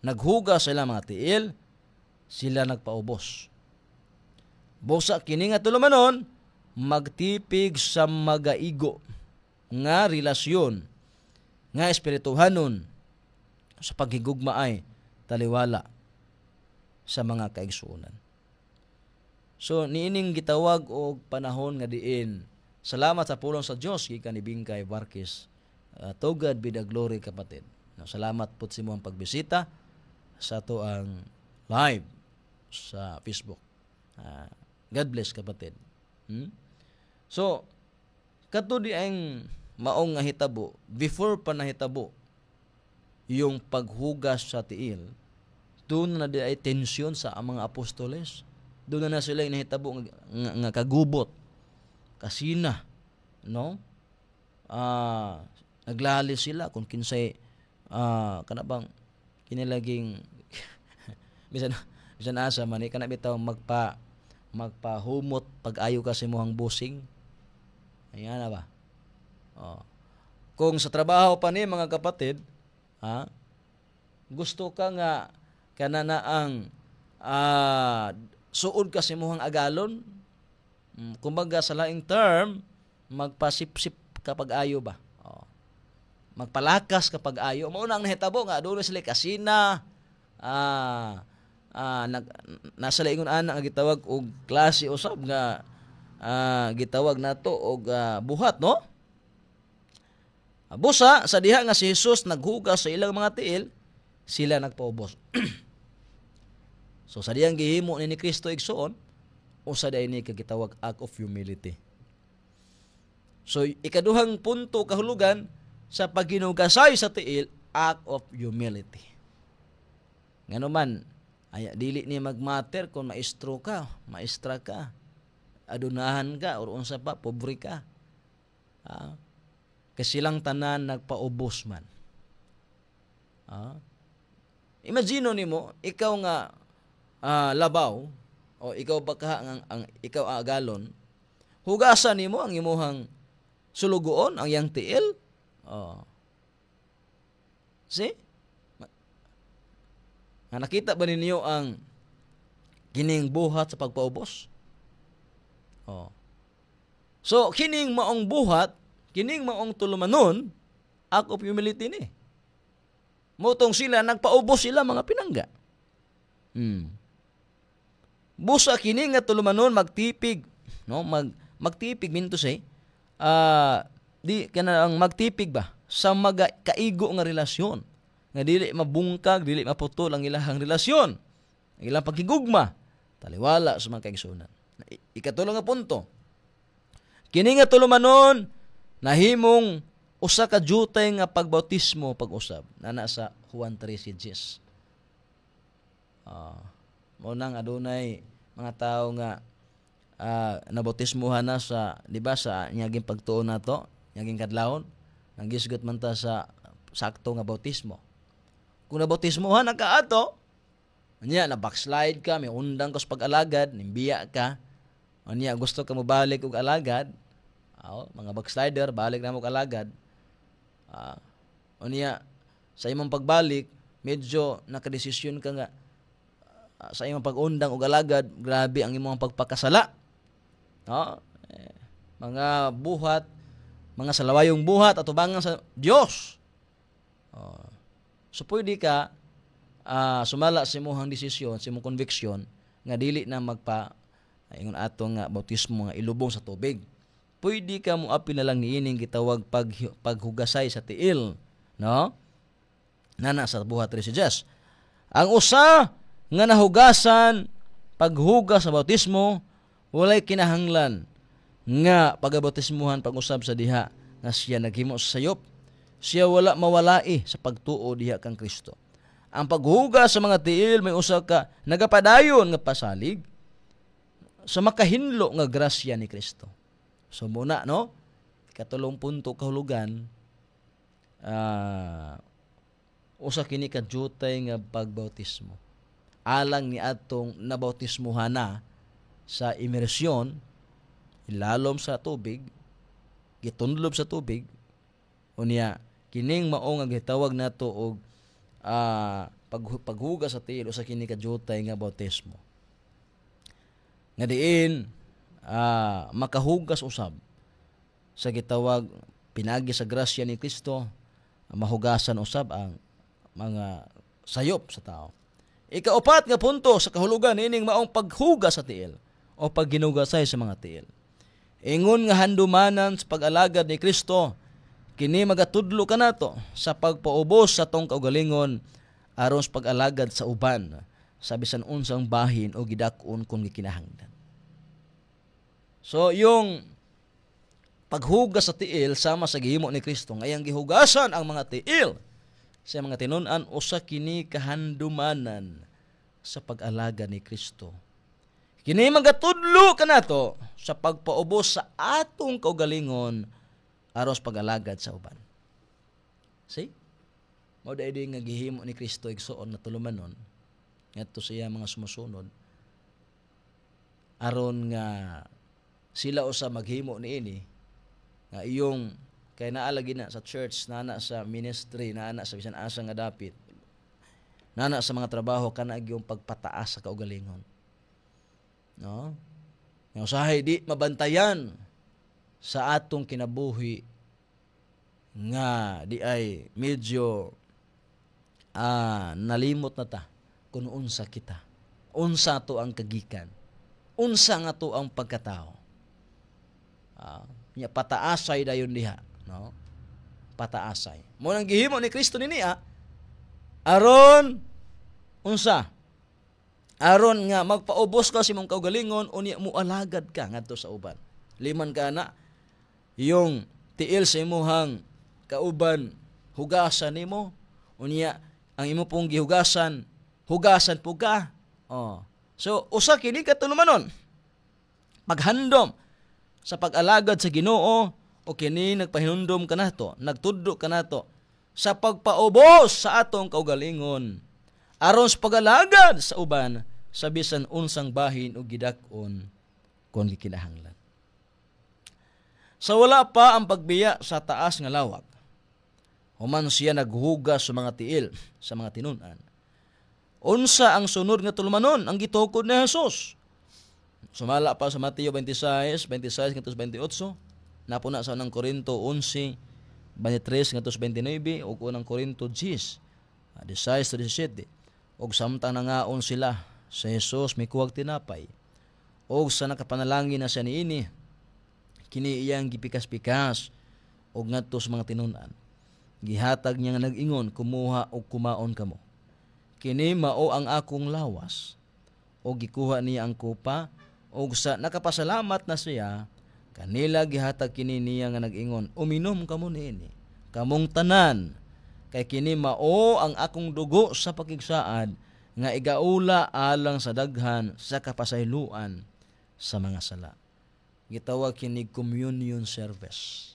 naghuga sila mga tiil, sila nagpaubos. Busa kini nga tulumanon magtipig sa magaigo nga relasyon nga espirituhanon sa paghigugmaay taliwala sa mga kaigsuonan. So niining gitawag og panahon nga diin salamat sa pulong sa Dios gikan ni Bingkay Varkis. To God be the glory, kapatid. Salamat po sa imong pagbisita sa to ang live sa Facebook. God bless, kapatid. So, kato di ang maong nga hitabo, before pa nahitabo yung paghugas sa tiil, doon na di ay tensyon sa mga apostoles. Doon na sila yung nahitabo nga kagubot, kasina, no? Naglali sila kung kinsay kanabang kinilaging bisan asa man kana bitaw magpahumot pag-ayo ka sa imong busing. Ayan na ba? Kung sa trabaho pa ni mga kapatid, gusto ka nga kanana ang suod ka sa imong agalon, kumbaga sa laing term magpasipsip kapag ayo ba? magpalakas kapag ayo. Mao nang nahitabo nga aduna sila kasina, nasa laingon ana nga gitawag og klase usab nga gitawag nato og buhat, no? Busa sa diha nga si Jesus naghugas sa ilang mga tiil, sila nagpaubos. So sa diyang gihimo ni Kristo igsoon, usa day ni kagitawag act of humility. So ikaduhang punto kahulugan sa paghinugasay sa tiil, act of humility. Ngano man dili ni magmatter kung maestro ka, maestra ka, adunahan ka or unsa pa pobre ka. Kasi lang tanan nagpaubos man. Imagine nimo ikaw nga labaw o ikaw baka ang ikaw agalon, hugasan nimo ang imuhang sulugoon, ang yang tiil. See? Nakita ba ninyo ang kining buhat sa pagpaubos? So, kining maong buhat, kining maong tulumanon, act of humility ni. Motong sila, nagpaubos sila mga pinangga. Busa kining nga tulumanon, magtipig, no? Magtipig minto say, di kana ang magtipig ba sa kaigo nga relasyon. Nga dili mabungkag, dili maputol ang ilahang relasyon, ang ilang pagkigugma, taliwala sa mga kaigsunan. Ikatulong nga punto, kini nga tulumanon, nahimong usa ka jutay nga pagbautismo pag-usab, na nasa Juan 3:6. Munang adunay mga tao nga nabautismuhan na sa, di ba, sa nyaging pagtuon nato, nyaging kadlawon, nang gisgot man ta sa sakto nga bautismo. Kung nabautismuhan na ka ato, niya na backslide ka, may undang ka sa pag-alagad, nimbiya ka, niya gusto ka mo balik og alagad, mga backslider, balik na mo og alagad, niya sa imong pagbalik, medyo nakadesisyon ka nga, sa imong pag-undang og alagad, grabe ang imong pagpakasala. Mga buhat, mga salawayong buhat, atubangan sa Dios. So pwede ka sumala sa imong desisyon, sa imong conviction nga dili na ingon atong bautismo nga ilubong sa tubig. Pwede ka mo apil na lang niining gitawag paghugasay sa tiil, no? Nana sa buhat 3:6. Ang usa nga nahugasan paghugas sa bautismo, walay kinahanglan nga pagabautismuhan pag-usab sa diha nga siya naghimo sa sayop. Siya wala mawalai sa pagtuo diha kang Kristo. Ang paghugas sa mga tiil may usa ka nagapadayon nga pasalig sa makahinlo nga grasya ni Kristo. So muna, no? Katulong punto kahulugan, usa kini ka jutay nga pagbautismo. Alang ni atong nabautismuhan na sa imersyon, ilalom sa tubig, gitunlob sa tubig, unya kining mao nga gitawag nato og paghugas sa tiil usa kini ka jutay nga bautismo. Nga diin makahugas usab sa gitawag pinagi sa grasya ni Kristo, mahugasan usab ang mga sayop sa tao. Ikaupat nga punto sa kahulugan ining maong paghugas sa tiil o pagginugasay sa mga tiil. Ingon nga handumanan sa pag-alagad ni Kristo, kini magatudlo kanato sa pagpaubos sa tong kaugalingon aron sa pag-alagad sa uban sa bisan unsang bahin o gidakon kung gikinahanglan. So yung paghugas sa tiil sama sa gihimo ni Kristo, ngayang gihugasan ang mga tiil sa mga tinun-an, usa kini kahandumanan sa pag-alagad ni Kristo. Kini magatudlo kanato sa pagpaubos sa atong kaugalingon aron sa pag-alagad sa uban. See? Mao da nga gihimo ni Kristo igsoon na tulumanon ngadto siya mga sumusunod aron nga sila usa maghimo niini nga iyong kay naa lagi na sa church, nana sa ministry, nana sa bisan asa nga dapit, nana sa mga trabaho kana gyung pagpataas sa kaugalingon. No? Nga usahay di mabantayan sa atong kinabuhi nga di ay medyo nalimot na ta kung unsa kita. Unsa to ang kagikan. Unsa nga to ang pagkatao. Nya pataasay dayon diha, no? Pataasay. Mo nang gihimo ni Kristo niya aron unsa? Aron nga magpaubos ka sa imong kaugalingon unya mo alagad ka ngadto sa uban. Liman ka na yung tiil sa imuhang kauban hugasan nimo unya ang imo pong gihugasan hugasan po ka. So usa kini katulumanon paghandom sa pag-alagad sa Ginoo o kini nagpahinumdom ka nato, nagtudlo ka nato sa pagpaubos sa atong kaugalingon aron sa pag-alagad sa uban sa bisan unsang bahin o gidak-on kon gikinahanglan. Sa wala pa ang pagbiya sa taas nga lawak, human siya naghugas sa mga tiil, sa mga tinunan. Unsa ang sunod nga tulumanon ang gitukod ni Jesus? Sumala pa sa Mateo 26, 26 ngadto 28, napuna sa unang Korinto 11, 23 ngadto 29 ug unang Korinto 10, 16-17. Og samtang nangaon sila sa Jesus mikuwag tinapay. Og sa nakapanalangin na siya niini, kini iyang gipikas-pikas og ngadto sa mga tinunan. Gihatag niya nga nag-ingon, kumuha og kumaon kamo. Kini mao ang akong lawas. Og gikuha niya ang kupa, og sa nakapasalamat na siya, kanila gihatag kini niya nga nag-ingon, uminom kamo niini, kamong tanan, kay kini mao ang akong dugo sa pakigsaad, nga igaula alang sa daghan sa kapasayloan sa mga sala. Gitawag kini communion service.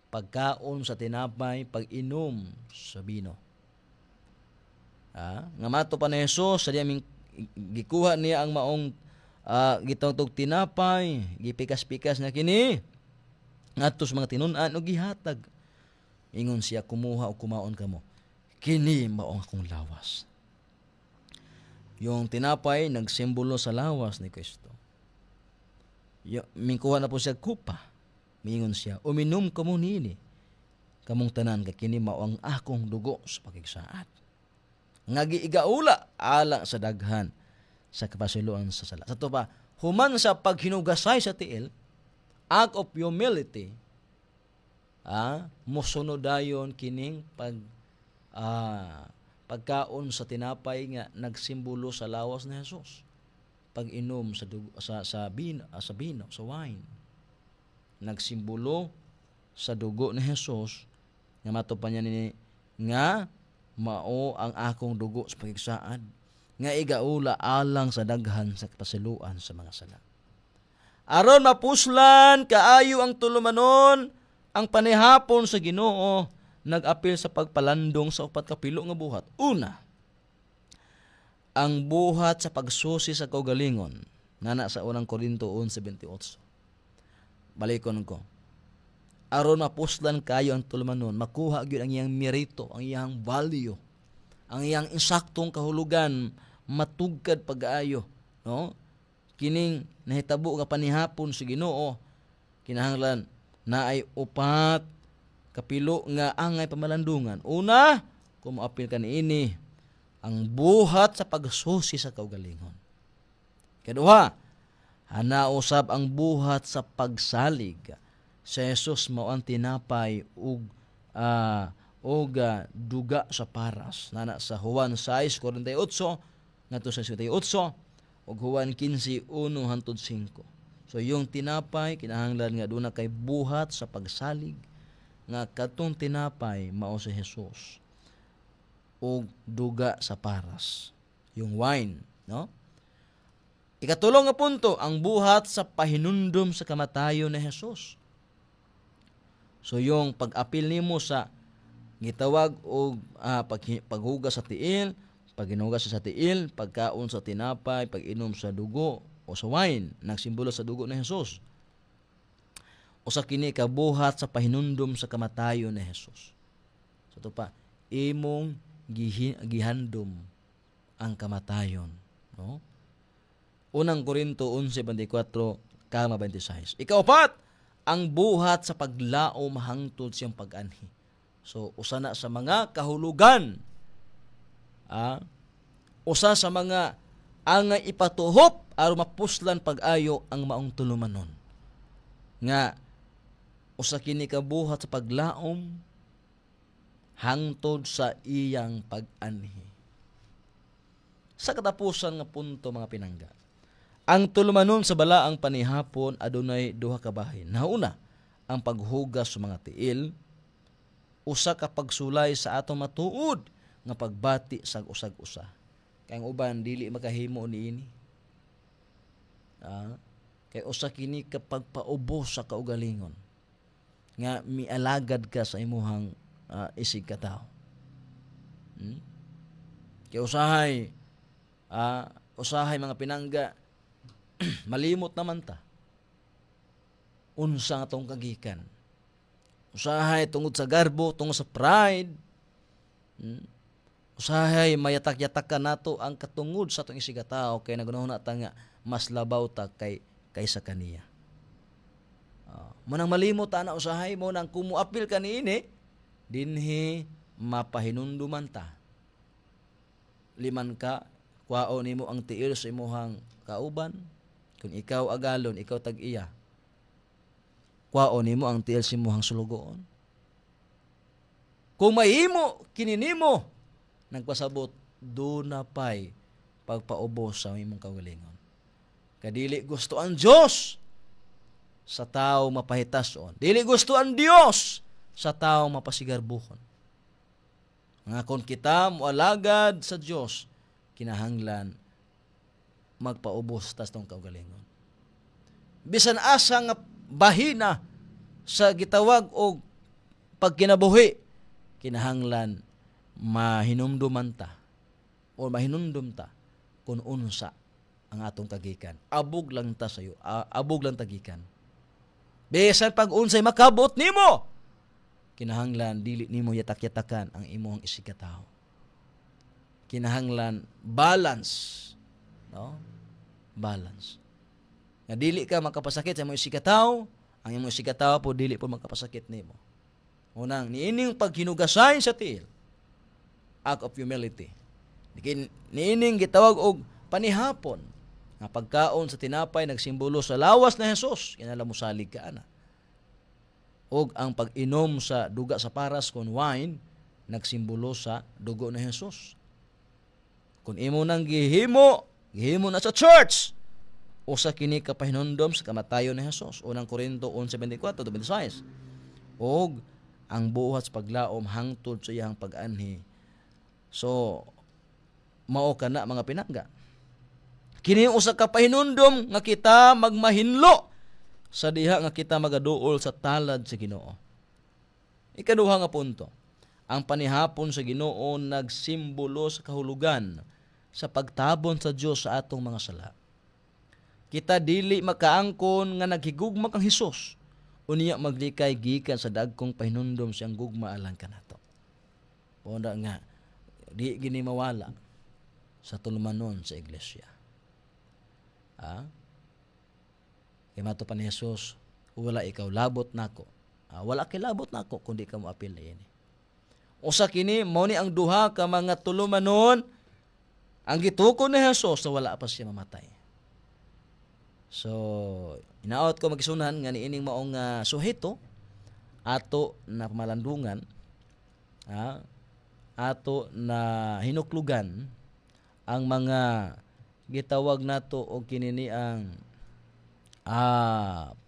Pagkaon sa tinapay, pag-inom sa bino. Nga mato pa ni Jesus, sa diyaming gikuha niya ang maong gitawag tinapay, gipikas-pikas na kini, ngadto sa mga tinunan o gihatag. Ingon siya, kumuha o kumaon kamo. Kini mao ang akong lawas. Yung tinapay, nagsimbolo sa lawas ni Kristo. Mingkuha na po siya kupa. Mingon siya, uminom kamo nini. Kamong tanan, kini mao ang akong dugo sa pakigsaad. Nga giigaula ala sa daghan sa kapasiluan sa sala. Sa to pa, human sa paghinugasay sa tiil, act of humility, musunod dayon kining pagkaon sa tinapay nga nagsimbolo sa lawas ni Jesus. Pag-inom sa dugo, sa bino, sa wine, nagsimbolo sa dugo ni Jesus nga matupan niya ni nga mao ang akong dugo sa pagigsaad nga igaula alang sa daghan sa kapasiluan sa mga sala. Aron mapuslan kaayo ang tulumanon ang panihapon sa Ginoo, nag-apil sa pagpalandong sa upat ka pilo nga buhat. Una, ang buhat sa pagsusi sa kaugalingon, nana sa unang Korinto 11:28. Balikon ko. Aron mapuslan kayo ang tulumanon, makuha gyud ang iyang merito, ang iyang value, ang iyang insaktong kahulugan, matugkad pag-aayo, no? Kining nahitabo nga panihapon sa Ginoo, kinahanglan naay upat kapilo nga angay pamalandungan. Una, kung maapil ka niini, ang buhat sa pagsusi sa kaugalingon. Kaduha, hanausab ang buhat sa pagsalig. Sa Jesus mao ang tinapay ug duga sa paras. Nana sa Juan 6:48 ngadto sa 68 ug Juan 15:1-5. So yung tinapay kinahanglan nga duna kay buhat sa pagsalig nga katong tinapay mao si Jesus ug duga sa paras. Yung wine, no? Ikatulong nga punto, ang buhat sa pahinundom sa kamatayon ni Jesus. So yung pag-apil nimo sa gitawag og paghugas sa tiil, paghinugas sa tiil, pagkaon sa tinapay, pag-inom sa dugo o sa wine, nagsimbolo sa dugo ni Jesus. O sa kini kabuhat sa pahinundom sa kamatayon ni Jesus. So ito pa, imong gihandom ang kamatayon, no? Unang Korinto 11:24-26. Ikaapat, ang buhat sa paglaom hangtod siyang pag-anhi. So usa na sa mga kahulugan, usa sa mga angay ipatuhop aron mapuslan pag-ayo ang maong tulumanon. Nga usa kini kabuhat sa paglaom hangtod sa iyang pag-anhi. Sa katapusan nga punto mga pinangga, ang tulumanon sa balaang panihapon adunay duha ka bahin. Nauna, ang paghugas sa mga tiil, usa ka pagsulay sa atong matuod nga pagbati sa usag-usa. Kay ang uban dili makahimo niini. Kay usa kini ka pagpaubos sa kaugalingon nga mialagad ka sa imuhang isig katawo. Kay usahay mga pinangga, malimot naman ta unsa nga tong kagikan. Usahay tungod sa garbo, tungod sa pride, usahay mayatak-yatak ka nato ang katungod sa atong isig katawo, kay nagunahon na ta nga mas labaw ta kaysa kaniya. Manang malimot ta na usahay mo nang kumuapil ka niini, dinhi mapahinunduman ta. Liman ka, kwao nimo ang tiil sa imuhang kauban. Kung ikaw agalon, ikaw tag-iya, kwao nimo ang tiil sa imuhang sulugoon. Kung mahimo kininimo, nagpasabot duna pay pagpaubos sa imong kaugalingon. Kadili gusto ang Dios sa tao mapahitason. Dili gusto ang Dios sa tao mapasigarbuhon. Nga kung kita mualagad sa Dios, kinahanglan magpaubos tas tong kaugalingon. Bisan asa nga bahina sa gitawag og pagkinabuhi, kinahanglan mahinumduman ta o mahinumdum ta kung unsa ang atong kagikan. Abog lang ta sayo, abog lang tagikan. Bisan pag unsay makabot nimo, kinahanglan dili nimo yatak-yatakan ang imong isig katawo. Kinahanglan balance, no? Balance. Nga dili ka makapasakit sa imong isig katawo, ang imong isig katawo po dili po makapasakit nimo. Unang niining paghinugasay sa tiil, act of humility. Niining gitawag og panihapon nga pagkaon sa tinapay nagsimbolo sa lawas na Hesus, kinala mo salig ka ana. Og ang pag-inom sa duga sa paras kon wine nagsimbolo sa dugo ni Hesus. Kung imo nang gihimo na sa church, usa kini ka pahinumdom sa kamatayon ni Hesus. Unang Korinto 11:24-26. Og ang buhat sa paglaom hangtod sa iyang pag-anhi. So mao kana mga pinangga. Kini usa ka pahinumdom nga kita magmahinlo sa diha nga kita magaduol sa talad sa Ginoo. Ikaduha nga punto, ang panihapon sa Ginoo nagsimbolo sa kahulugan sa pagtabon sa Dios sa atong mga sala. Kita dili makaangkon nga naghigugma kang Hesus, unya maglikay gikan sa dagkong pahinumdom siyang gugma alang kanato. Punda nga di gini mawala sa tulumanon sa iglesia. Kay mato pa ni Hesus, wala ikaw labot nako. Wala kay labot nako kundi ka mo apil niini. Usa kini mao ni ang duha ka mga tulumanon ang gitukod ni Hesus na wala pa siya mamatay. So, inaot ko magisunan nga niining maong suheto ato na pamalandungan, ato na hinuklugan ang mga gitawag nato og kinini ang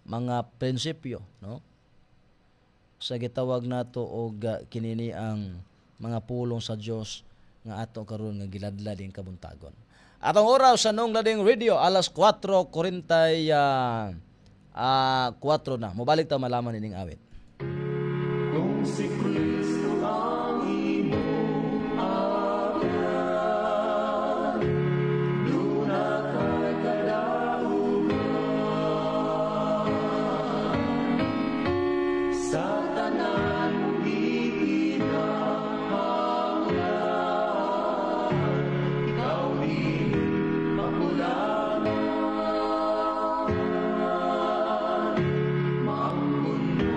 mga prinsipyo, no? Sa gitawag nato og kinini ang mga pulong sa Dios nga ato karon nga giladlad ing kabuntagon. Atong oras sa nung lading radio alas 4:40 4 na. Mobalik ta malaman ining awit. Kung si Kristo ang imong agyan, duna kay kadaugan. Sa tanan mong ikinahanglan, ikaw din makulangan, maangkon mo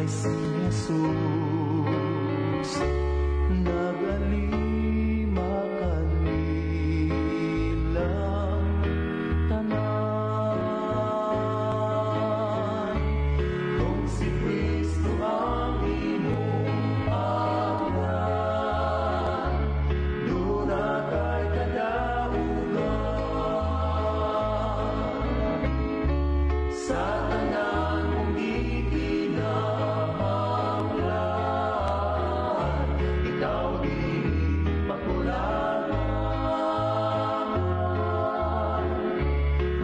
si Jesus nagalima kanilang tanan. Kung si Kristo ang imong agyan, duna kay kadaugan. Sa tanan mong gikinahanglan, ikaw din makulangan.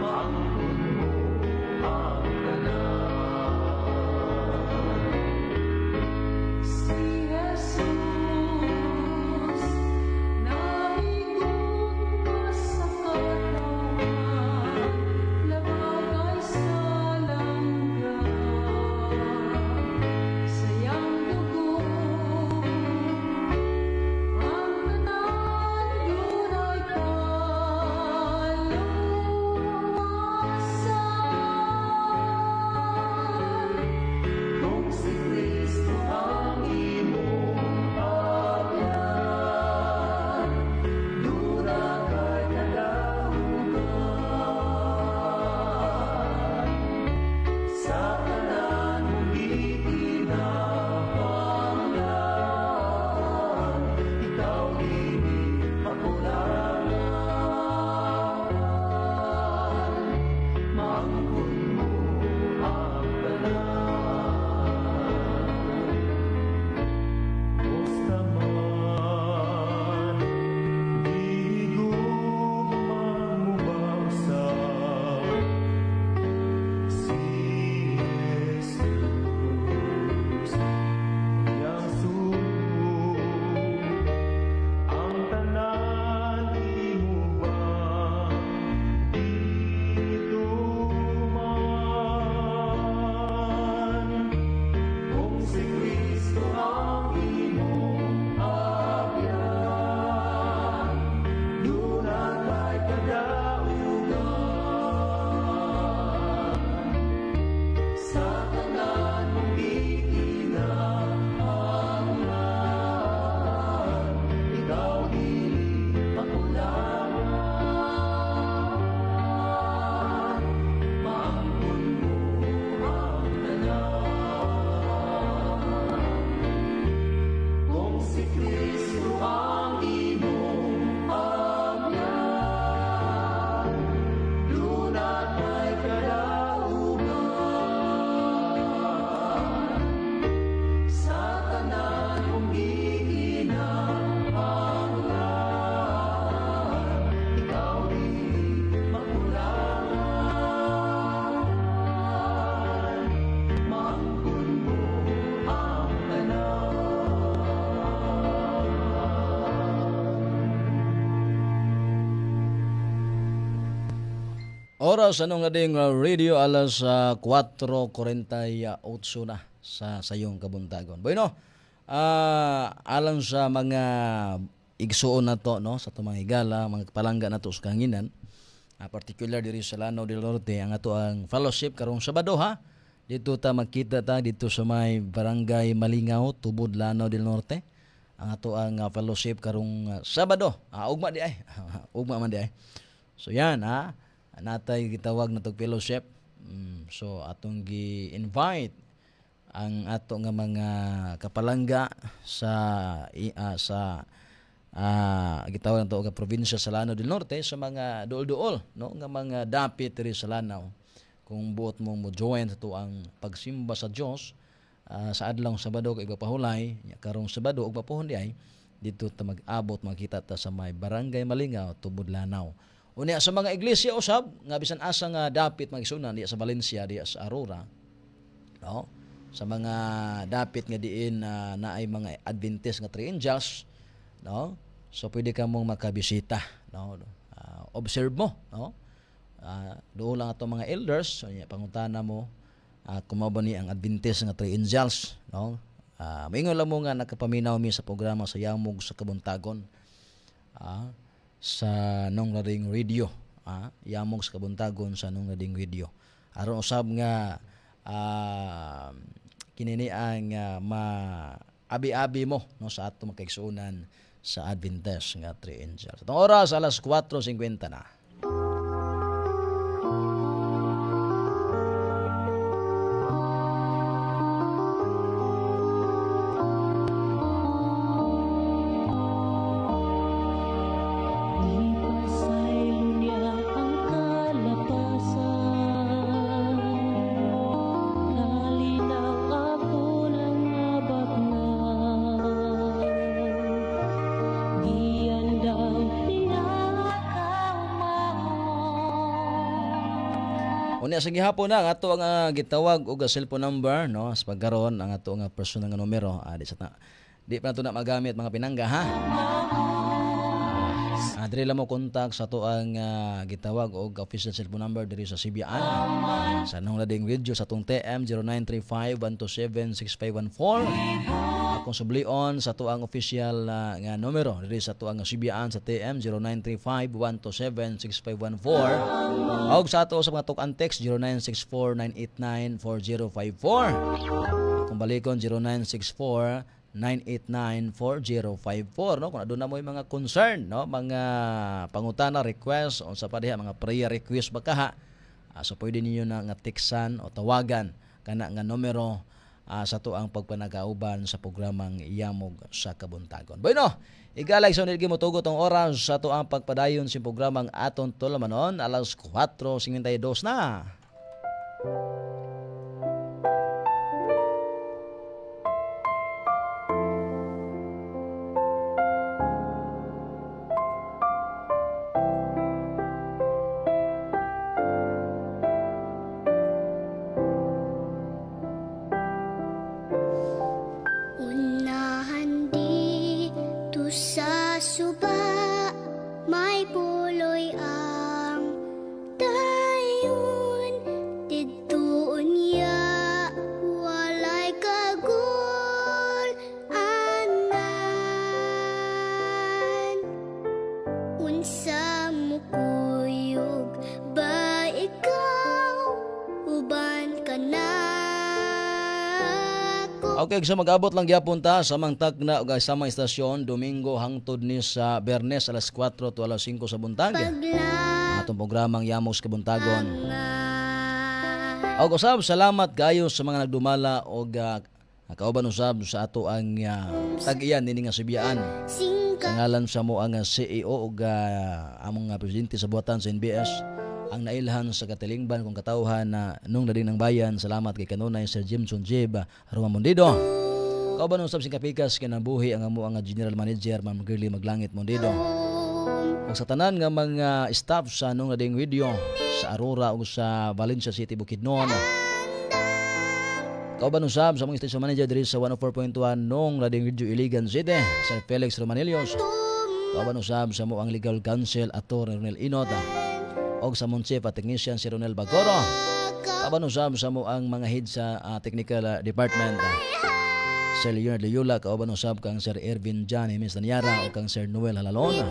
Maangkon mo ang tanan. Si Jesus nahigot pa sa katawan, labagay sa langgam, sayang dugo. Ang tanan dunay kaluwasan. Kung si Kristo ang imong agyan, duna kay kadaugan. Sa tanan mong gikinahanglan, ikaw din makulangan. Maangkon mo ang tanan. Basta man gihigugma mo bangsa, si Jesus yang sugo ang tanan imo ba dito man. Kung si Kristo ang imong agyan, duna kay kadaugan. Sa tanan mong gikinahanglan, ikaw dili makulangan. Maangkon mo ang tanan. Kung si Kristo ang imong agyan, duna kay kadaugan. Sa tanan mong gikinahanglan, ikaw din makulangan. Maangkon mo ang tanan. Oras anong ading radio alas 4:48 na sa sayong kabuntagon. Bueno, alang sa mga igsuon nato no sa tumang higala, mga palangga nato sa kanginan, particular diri sa Lanao del Norte ang ato ang fellowship karong Sabado ha. Dito ta makita ta dito sa may barangay Malingaw, Tubod, Lanao del Norte. Ang ato ang fellowship karong Sabado. Ugma di ay. Ugma man di ay. So yan ha. Natay gitawag na tog fellowship. So atong gi-invite ang ato nga mga kapalangga sa gitawag nato nga probinsya sa Lanao del Norte sa mga duol-duol no nga mga dapit diri sa Lanao. Kung buot mo join sa tuang pagsimba sa Dios sa adlong Sabado kay pahulay karong Sabado ug mapuhon di ay dito ta mag-abot makita ta sa may barangay Malingaw, Tubod, Lanao. Unya sa mga iglesia usab nga bisan asa nga dapit magisunan diya sa Valencia, diya sa Aurora. No? Sa mga dapit nga diin naay mga Adventist nga Three Angels, no? So pwede ka mong makabisita, no? Observe mo, no? Doon lang ato mga elders, so pangutana mo kung mao ba ni ang Adventist nga Three Angels, no? Maingon lang mo nga nakapaminaw mi sa programa sa Yamog sa Kabuntagon. Sa Nong Rading Radio, Yamog sa Kabuntagon sa Nong Rading Radio. Aron usab nga kinini ang abi-abi mo no sa ato makaigsuunan sa Adventist nga 3 Angels. Itong oras alas 4:50 na. Unya sa gihapon na ang ato ang gitawag og cellphone number no sa pagkaron ang ato nga personal nga numero di pa nato na magamit mga pinangga ha. Diri lang mo kontak sa ato ang gitawag og official cellphone number diri sa CBN. Sa nung lading video sa atong TM 0935-127-6514. Akong sublion sa ato ang official nga numero diri sa ato ang CBN sa TM 0935-127-6514. Og sa ato sa mga talk and text 0964-989-4054. Kung balikon 0964-989-4054 no kung aduna mo yung mga concern no mga pangutana request o sa padiha mga prayer request baka so pwede ninyo na nga teksan o tawagan kana nga numero sa to ang pagpanagauban sa programang Yamog sa Kabuntagon. Bueno, igalay so nilgi mo tugot ang oras sa to ang pagpadayon sa programang aton tulumanon alas 4:52 na. Unahan dito sa suba, may puloy ang dayon. Dito unya, walay kagul-anan. Unsa mo kuyog ba ikaw, uban ka na. Okay, sa mag-abot lang gyapon ta sa mangtag na ug sa mga istasyon Domingo hangtod ni sa Biyernes alas 4 to alas 5 sa buntag. Atong programang Yamog sa Kabuntagon. Og usab salamat kayo sa mga nagdumala og nakauban usab sa ato ang tag-iyan nini nga Sibyaan. Kangalan sa mo ang CEO og among presidente sa buhatan sa NBS. Ang nailhan sa katilingban kung katawhan na nung nading ng bayan. Salamat kay kanunay Sir Jimson Jeb Roma Mondido. Kauban usab sing kapikas kinabuhi ang amo ang General Manager Ma'am Girly Maglangit Mondido. Ug sa tanan nga mga staff sa nung nading video sa Aurora ug sa Valencia City Bukidnon. Kauban usab sa mga station manager diri sa 104.1 nung nading video Iligan City Sir Felix Romanelios. Kauban usab sa mo ang legal counsel Atty. Ronel Inota. Og sa Monsif technician si Ronel Bagoro. Kaban usab sa mo ang mga head sa technical department. Sir Leonard Leola, kauban usab kang Sir Ervin John Jimenez Tanyara o kang Sir Noel Halalona.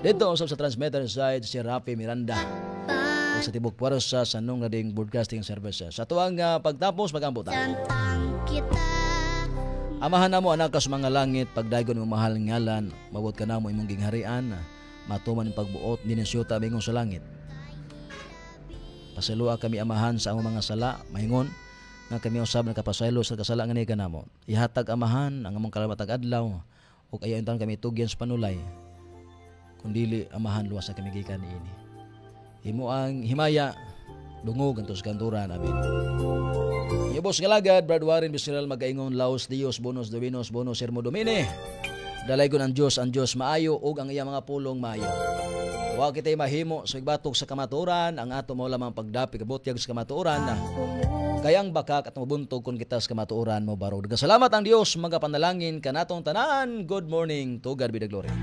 Dito usab sa transmitter side si Rafi Miranda. O sa tibok puwersa sa nung nading broadcasting services. Sa tuwang pagtapos magambutan. Amahan na mo anak ka sa mga langit, pagdaygon ng mahal ngalan, mabot ka na mo imong gingharian. Matuman ang pagbuot din ng siyota mingon sa langit. Pasalua kami amahan sa among mga sala, mahingon nga kami usab nakapasaylo sa kasala nga ni kanamo. Ihatag amahan ang among kalamatag adlaw ug ayaw intan kami tugyan sa panulay. Kundili amahan luwas sa kami gikan niini. Himo ang himaya dungog antos kanturan amin. Ibos galagad Brad Warren Bisral magaingon laos Dios bonus dovinos bonus sermo domine. Dalay ko ng Diyos, ang Diyos maayo ug ang iya mga pulong maayo. Wa kitay mahimo sa igbatok sa kamatuoran, ang ato mo lamang pagdapi kabutyag sa kamatuoran na kayang bakak at mabuntog kung kita sa kamatuoran mo barog. Salamat ang Diyos, magapanalangin kanatong tanan. Good morning to God be the glory.